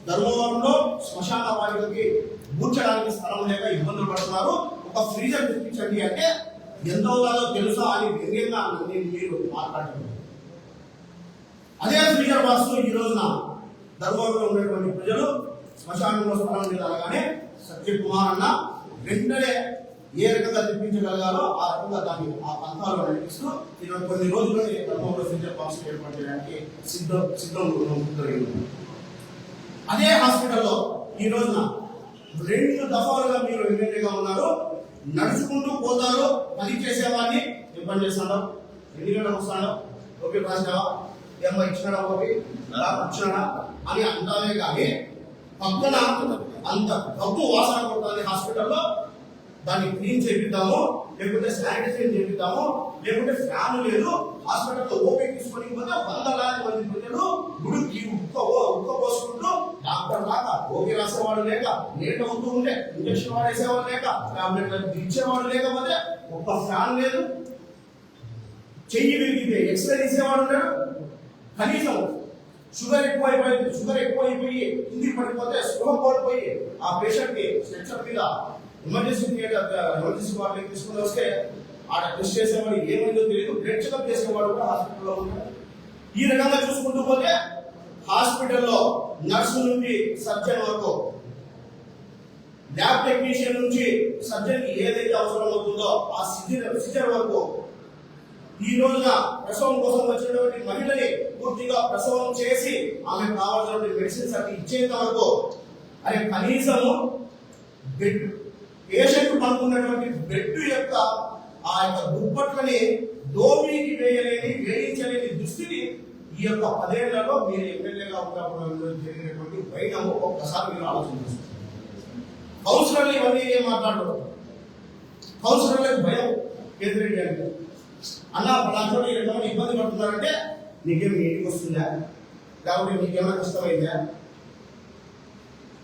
[SPEAKER 6] ధర్మవరంలో శ్మశాన వాటికి కూర్చోడానికి స్థలం లేక ఇబ్బందులు పడుతున్నారు, ఒక ఫ్రీజర్ తెప్పించండి అంటే ఎంత అవుతుందో తెలుసా అని వ్యంగ్యంగా నేను మీరు మాట్లాడుతున్నారు. అదే ఫ్రీజర్ వాస్తు ఈ రోజున ధర్మవరంలో ఉన్నటువంటి ప్రజలు శ్మశానంలో స్థలం మీద అనగానే సత్యకుమార్ అన్న వెంటనే ఏ రకంగా తెప్పించగలగాలో ఆ రకంగా దాన్ని ఆ పంథాలో నడిపిస్తూ ఈరోజు కొన్ని రోజుల్లోనే ధర్మవరంలో ఫ్రీజర్ బాక్స్ ఏర్పాటు చేయడానికి సిద్ధం జరిగింది. అదే హాస్పిటల్లో ఈ రోజున 2 దఫాలుగా మీరు ఎమ్మెల్యేగా ఉన్నారు, నడుచుకుంటూ పోతారు, పని చేసేవాడిని ఇబ్బంది చేస్తాడు, ఎన్ని గంటలకు వస్తాడు, ఓపీ రాసినావా, ఏమో ఇచ్చినాడా, ఓపీ ఇచ్చినాడా అని అంటామే కానీ పక్కన అంత డబ్బు వాసన కొడుతుంది హాస్పిటల్లో. దాన్ని క్లీన్ చేపిద్దాము, లేకుంటే శానిటైజేషన్ చేపిద్దాము, లేకుంటే ఫ్యాన్ లేదు, హాస్పిటల్లో ఓపీ తీసుకొని పోతే 100,000 మంది ప్రజలు గుడికి ఉక్క పోసుకుంటూ డాక్టర్ దాకా ఓపీ రాసేవాడు లేక, లేట్ అవుతూ ఉంటే ఇంజక్షన్ వాడేసేవాడు లేక, టాబ్లెట్ ఇచ్చేవాడు లేకపోతే ఒక్క ఫ్యాన్ లేదు, చెయ్యి విరిగితే ఎక్స్రే తీసేవాడు ఉన్నాడు, కనీసం షుగర్ ఎక్కువైపోయి కిందికి పడిపోతే స్పృహ కోల్పోయి ఆ పేషెంట్ కి స్ట్రెచర్ మీద ఎమర్జెన్సీ వార్డుకి తీసుకుని వస్తే ఆడ టెస్ట్ చేసేవాడు ఏమైందో తెలియదు, బ్లడ్ చెకప్ చేసేవాడు కూడా హాస్పిటల్లో ఉంటాడు. ఈ రకంగా చూసుకుంటూ పోతే హాస్పిటల్లో నర్సు నుండి సర్జన్ వరకు, ల్యాబ్ టెక్నీషియన్ నుంచి సర్జన్ కి ఏదైతే అవసరం అవుతుందో ఆ సిజర్ వరకు, ఈ రోజున ప్రసవం కోసం వచ్చినటువంటి మహిళని పూర్తిగా ప్రసవం చేసి ఆమె కావాల్సినటువంటి మెడిసిన్స్ అన్ని ఇచ్చేంత వరకు, అదే కనీసము బెడ్ పేషెంట్ పడుకున్నటువంటి బెడ్ యొక్క ఆ యొక్క దుప్పట్లని దోపిడీకి వేయించలేని దుస్థితి ఈ యొక్క 10 ఏళ్లలో మీరు ఎమ్మెల్యేగా ఉన్నప్పుడు జరిగినటువంటి వైద్యం ఒక్కసారి మీరు ఆలోచించారు. కౌన్సిలర్లు ఇవన్నీ ఏం మాట్లాడరు, కౌన్సిలర్లకు భయం ఎదురెడ్డి అంటే అన్న పలాచోట ఎంతమంది ఇబ్బంది పడుతున్నారంటే నీకేం ఇంటికి వస్తుందా, లేకపోతే నీకేమైనా కష్టమైందా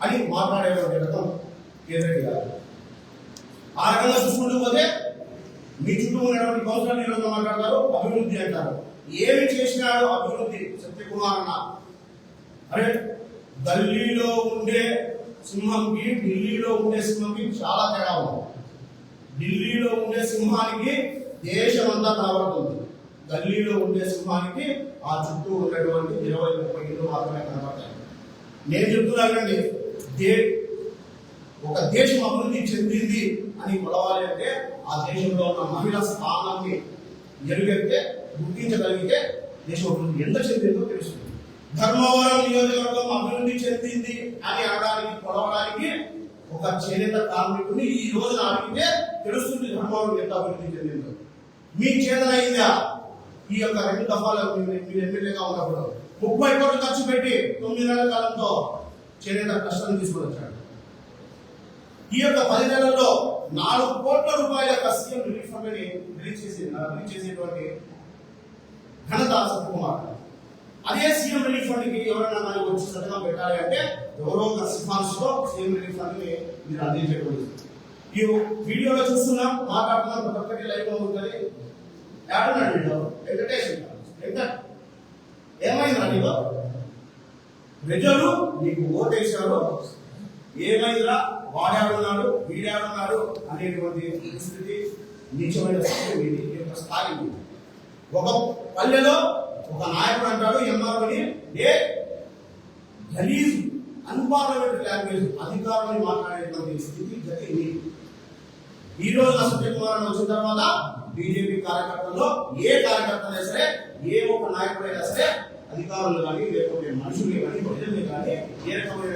[SPEAKER 6] అని మాట్లాడేటువంటి రకం ఎదురెడ్డి గారు. ఆ రకంగా చూసుకుంటూ పోతే మీ చుట్టూ ఉన్నటువంటి కౌన్సిలర్లు ఈ రోజు మాట్లాడతారు, అభివృద్ధి అంటారు. ఏమి చేసినాడు అభివృద్ధి సత్యకుమార్ అన్న? అరే గల్లీలో ఉండే సింహంకి ఢిల్లీలో ఉండే సింహంకి చాలా తేడా ఉంది. ఢిల్లీలో ఉండే సింహానికి దేశం అంతా కనబడుతుంది, గల్లీలో ఉండే సింహానికి ఆ చుట్టూ ఉన్నటువంటి 20-30 ఇళ్ళు మాత్రమే కనబడతాయి. నేను చెప్తున్నానండి, ఒక దేశం అభివృద్ధి చెందింది అని కొలవాలి అంటే ఆ దేశంలో ఉన్న మహిళా స్థానాన్ని ఎరుగెత్తే గుర్తించగలిగితే దేశం అభివృద్ధి ఎంత చెందిందో తెలుస్తుంది. ధర్మవరం నియోజకవర్గం అభివృద్ధి చెందింది అని అనడానికి కొలవడానికి ఒక చేనేత కార్మికుడిని ఈ రోజున అడిగితే తెలుస్తుంది ధర్మవరం ఎంత అభివృద్ధి చెందిందో. మీ చేతన అయిందా? ఈ యొక్క 2 దఫాలు మీరు ఎమ్మెల్యేగా ఉన్నప్పుడు 30 కోట్లు ఖర్చు పెట్టి 9 నెలల కాలంతో చేనేత కష్టాన్ని తీసుకుని వచ్చాడు. ఈ యొక్క 10 నెలల్లో 4 కోట్ల రూపాయల యొక్క సీఎం రిలీఫ్ ఫండ్ ని రిలీజ్ చేసేటువంటి ఘనత సత్యకుమార్. అదే సీఎం రిలీఫ్ ఫండ్ కి ఎవరైనా నాకు వచ్చి సంతకం పెట్టాలి అంటే ఎవరో ఒక సిఫార్సులో సీఎం రిలీఫ్ ఫండ్ ని మీరు అందించకూడదు. ఈ వీడియోలో చూస్తున్నాం, మాట్లాడుతున్నాం, ప్రతి ఒక్కటి లైవ్ లో ఉంటుంది. ఏడున్నాడు వెంకటేశ్వర వెంకట్, ఏమైందా నీకు? ప్రజలు నీకు ఓటేశారు, ఏమైందా వాడాడున్నాడు వీడాడున్నాడు అనేటువంటి స్థితి, నీచమైన స్థితి ఈ యొక్క స్థాయి. ఒక పల్లెలో ఒక నాయకుడు అంటాడు ఎంఆర్ఓని, ఏ గలీజ్ అన్పార్లమెంటరీ లాంగ్వేజ్ అధికారులను మాట్లాడేటువంటి స్థితి గతి. ఈ రోజు సత్యకుమార్ వచ్చిన తర్వాత బీజేపీ కార్యకర్తల్లో ఏ కార్యకర్తలైనా సరే, ఏ ఒక్క నాయకుడైనా సరే, అధికారులు కానీ లేకపోతే మనుషులు కానీ ప్రజల్ని కానీ ఏ రకమైన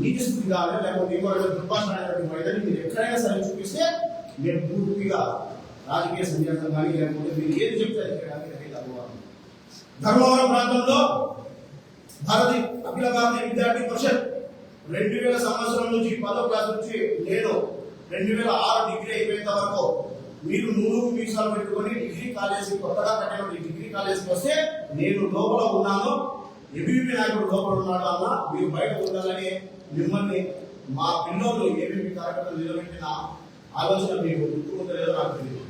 [SPEAKER 6] నీతి స్థితి కానీ లేకపోతే ఇంకొక దుర్భాషణ వైద్యులు మీరు ఎక్కడైనా సరే చూపిస్తే మీరు పూర్తిగా రాజకీయ సందేశం కానీ లేకపోతే మీరు ఏది చెప్తే ధర్మవరం ప్రాంతంలో అఖిల భారతీయ విద్యార్థి పరిషత్ 2000 సంవత్సరం నుంచి 10వ క్లాస్ నుంచి నేను 2006 డిగ్రీ అయిపోయేంత వరకు మీరు 100 వీసాలు పెట్టుకొని డిగ్రీ కాలేజీ కొత్తగా కట్టిన డిగ్రీ కాలేజీకి వస్తే నేను లోపల ఉన్నాను, ఏబీవీపీ నాయకుడు లోపల ఉన్నాడు అన్న, మీరు బయట ఉండాలని మిమ్మల్ని మా పిల్లలు ఏబీవీ కార్యకర్తలు నిలబెట్టిన ఆలోచన మీకు గుర్తుకుందో లేదో నాకు తెలియదు.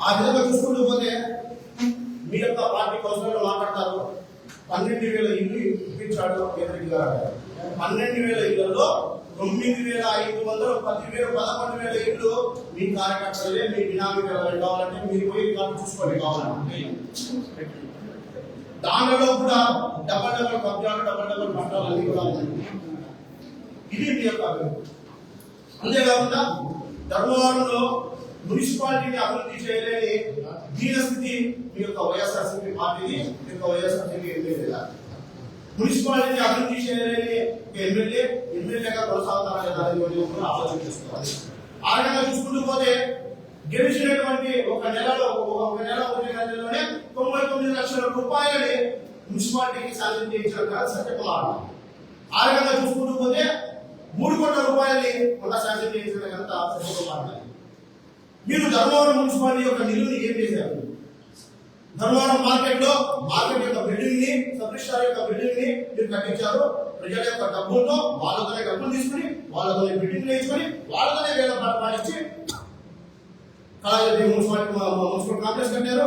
[SPEAKER 6] ఆ విధంగా చూసుకుంటూ పోతే మీ యొక్క పార్టీ కౌన్సిలర్లు మాట్లాడతారు 12,000 ఇల్లు ఇప్పించాడు కేంద్రెడ్డి గారు. 12,000 ఇళ్లలో 9,500 11,000 ఇల్లు మీ కార్యకర్తలే మీ బినామీ కావాలంటే మీరు పోయి చూసుకోండి కావాలంటే. దానిలో కూడా డబల్ కబ్జాలు డబల్ పట్టాలు అన్ని కూడా ఉన్నాయి. ఇది మీ యొక్క అభివృద్ధి. అంతేకాకుండా ధర్మవరంలో మున్సిపాలిటీని అభివృద్ధి చేయలేని దీనస్థితి మీ యొక్క వైఎస్ఆర్సీపీ పార్టీని మీ యొక్క వైఎస్ఆర్సీపీ ఎమ్మెల్యేగా. మున్సిపాలిటీని అభివృద్ధి చేయలేని ఎమ్మెల్యేగా కొనసాగుతారని కూడా ఆలోచన చేసుకోవాలి. ఆ రకంగా చూసుకుంటూ పోతే గెలిచినటువంటి ఒక నెలలోనే 99 లక్షల రూపాయలని మున్సిపాలిటీకి సాధ్యం చేయించిన సత్యకుమార్. ఆ రకంగా చూసుకుంటూ పోతే 3 కోట్ల రూపాయలని ఒక సాధ్యం చేయించిన ఘనత సత్యకుమార్. మీరు ధర్మవరం మున్సిపాలిటీ యొక్క నిధులు ఏం చేశారు? ధర్మవరం మార్కెట్ యొక్క బిల్డింగ్ ని, సబ్ రిజిస్ట్రార్ యొక్క బిల్డింగ్ ని మీరు కట్టించారు. ప్రజల యొక్క డబ్బులతో వాళ్ళతోనే డబ్బులు తీసుకుని వాళ్ళతోనే బిల్డింగ్ వేయించుకొని వాళ్ళతోనే వేల పాటించి కళాజీ మున్సిపల్ కాంప్లెక్స్ కట్టారు.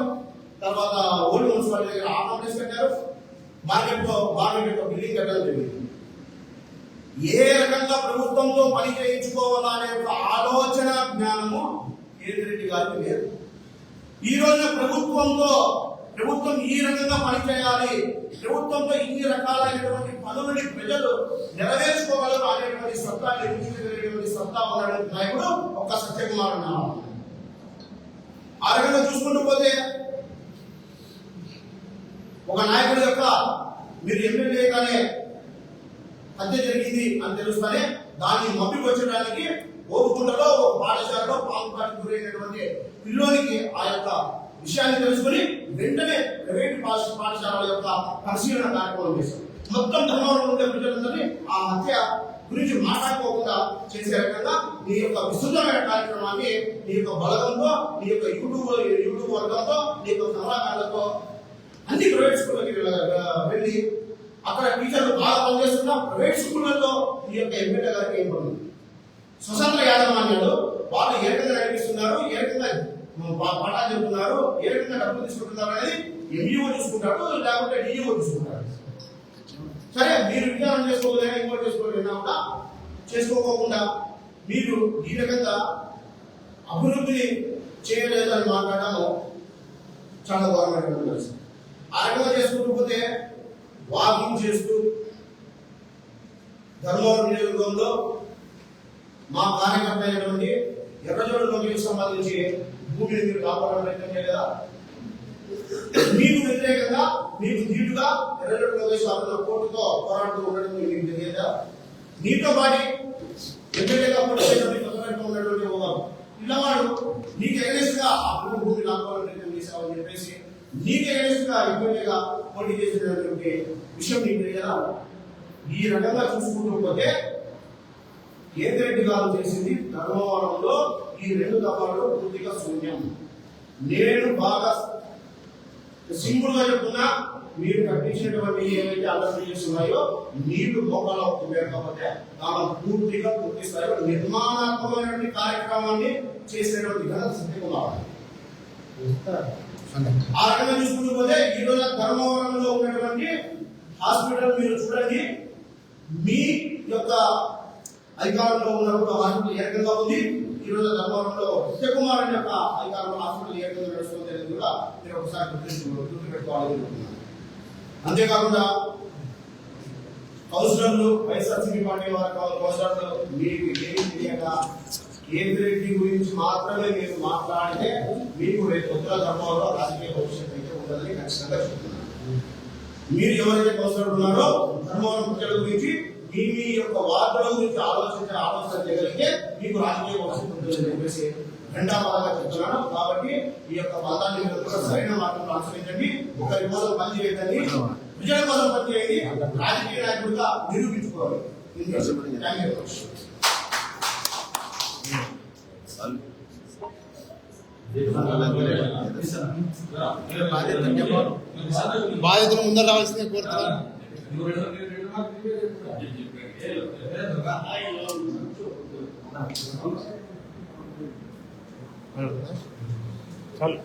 [SPEAKER 6] తర్వాత ఓల్డ్ మున్సిపాలిటీ దగ్గర ఆ కాంప్లెక్స్ కట్టారు. మార్కెట్ యొక్క బిల్డింగ్ కట్టడం జరిగింది. ఏ రకంగా ప్రభుత్వంతో పని చేయించుకోవాలనే ఒక ఆలోచన జ్ఞానము కేంద్రెడ్డి గారికి లేదు. ఈ రోజున ప్రభుత్వం ఈ రకంగా పనిచేయాలి, ప్రభుత్వంతో ఇన్ని రకాలైనటువంటి పనులని ప్రజలు నెరవేర్చుకోగలరు అనేటువంటి సత్తా నిర్మించగలిగేటువంటి సత్తా ఉన్నటువంటి నాయకుడు ఒక్క సత్యకుమార్ అన్నారు. ఆ రకంగా చూసుకుంటూ పోతే ఒక నాయకుడి యొక్క మీరు ఎమ్మెల్యేగానే హత్య జరిగింది అని తెలుస్తానే దాన్ని మప్పికొచ్చడానికి ఓపుకుంటలో ఒక పాఠశాలలో పాల్గొనడానికి గురైనటువంటి పిల్లోనికి ఆ యొక్క విషయాన్ని తెలుసుకుని వెంటనే ప్రైవేట్ పాఠశాలల యొక్క పరిశీలన కార్యక్రమం చేశారు. మొత్తం ధర్మవరం ఉండే ప్రజలందరినీ ఆ హత్య గురించి మాట్లాడుకోకుండా చేసే రకంగా నీ యొక్క విస్తృతమైన కార్యక్రమాన్ని నీ యొక్క బలగంతో, నీ యొక్క యూట్యూబ్ వర్గంతో, నీ యొక్క కళాకారులతో అన్ని ప్రైవేట్ స్కూళ్ళకి వెళ్ళి అక్కడ టీచర్లు బాగా పనిచేస్తున్న ప్రైవేట్ స్కూళ్ళల్లో ఈ యొక్క ఎమ్మెల్యే గారికి ఏం పడుతుంది? స్వతంత్ర యాజమాన్యాలు వాళ్ళు ఏ రకంగా నడిపిస్తున్నారు, ఏ రకంగా పాఠాలు చెప్తున్నారు, ఏ రకంగా డబ్బులు తీసుకుంటున్నారు అనేది ఎంఈఓ చూసుకుంటాడు, లేకపోతే డిఈఓ చూసుకుంటాడు. సరే మీరు విజ్ఞానం చేసుకోలేదా ఇంకోటి చేసుకోలేదా కూడా చేసుకోకుండా మీరు ఈ రకంగా అభివృద్ధిని చేయలేదని మాట్లాడడం చాలా ఘోరమైనటువంటి పరిస్థితి. ఆ రకంగా చేసుకుంటూ పోతే వాకింగ్ చేస్తూ ధర్మవరం నియోజకవర్గంలో మా కార్యకర్త అయినటువంటి ఎర్రజోడు లోకేష్ సంబంధించి భూమిని మీరు కాపాడడం ప్రయత్నం చేయలేదా? మీకు వ్యతిరేకంగా మీకు ధీటుగా ఎర్రజోడు లోకేష్ కోర్టుతో పోరాడుతూ ఉండడం మీకు తెలియదా? నీతో పాటి ఎమ్మెల్యేగా పోటీ ఉన్నటువంటి ఒక పిల్లవాడు నీకు ఎగనెస్ట్ గా ఆ భూమి కాపాడడం ప్రయత్నం చేశామని చెప్పేసి నీకు ఎగనెస్ట్ గా ఎమ్మెల్యేగా పోటీ చేసినటువంటి విషయం నీకు తెలియదా? ఈ రకంగా చూసుకుంటూ పోతే కేంద్రెడ్డి గారు చేసింది ధర్మవరంలో ఈ 2 దఫాలు పూర్తిగా శూన్యం. నేను బాగా సింపుల్ గా చెప్తున్నా, మీరు కట్టించినటువంటి ఏవైతే అలర్జీస్ ఉన్నాయో నీళ్లు మోకాల లేకపోతే పూర్తిగా పూర్తి స్థాయిలో నిర్మాణాత్మకమైనటువంటి కార్యక్రమాన్ని చేసినటువంటి ఘనత సత్యకుమార్. ఆ రకంగా చూసుకుంటూ పోతే ఈ రోజు ధర్మవరంలో ఉన్నటువంటి హాస్పిటల్ మీరు చూడండి, మీ యొక్క అధికారంలో ఉన్నప్పుడు హాస్పిటల్ ఏ రకంగా ఉంది, ఈ రోజు ధర్మవరంలో సత్యకుమార్ అనే యొక్క అధికారంలో హాస్పిటల్ ఏ రకంగా నడుస్తుంది అనేది కూడా మీరు ఒకసారి గుర్తుపెట్టుకోవాలనుకుంటున్నాను. అంతేకాకుండా కౌన్సిలర్లు వైఎస్ఆర్సీపీ పార్టీ వారి కౌన్సిలర్లు మీకు ఏమి తెలియక కేంద్రెడ్డి గురించి మాత్రమే మీరు మాట్లాడితే మీకు రేపు ఉత్తర ధర్మవరంలో రాజకీయ భవిష్యత్తు అయితే ఉండదని ఖచ్చితంగా చెప్తున్నాను. మీరు ఎవరైతే కౌన్సిలర్ ఉన్నారో ధర్మవరం ప్రజల గురించి మీ యొక్క వార్తల గురించి ఆలోచన చేయగలిగితే మీకు రాజకీయ భవిష్యత్తు ఉంటుందని చెప్పేసి ఘంటాపరంగా చెప్తున్నాను. కాబట్టి ఈ యొక్క బంధాన్ని మీరు కూడా సరైన మార్గంలో అనుసరించండి, ఒకరి కోసం పని చేయదండి. విజయం కోసం పనిచేయండి, రాజకీయ నాయకుడిగా నిరూపించుకోవాలి. Thank you.
[SPEAKER 4] బాధ్యతను ముందర రావాల్సిందే కోరుతున్నాను.
[SPEAKER 3] చాలు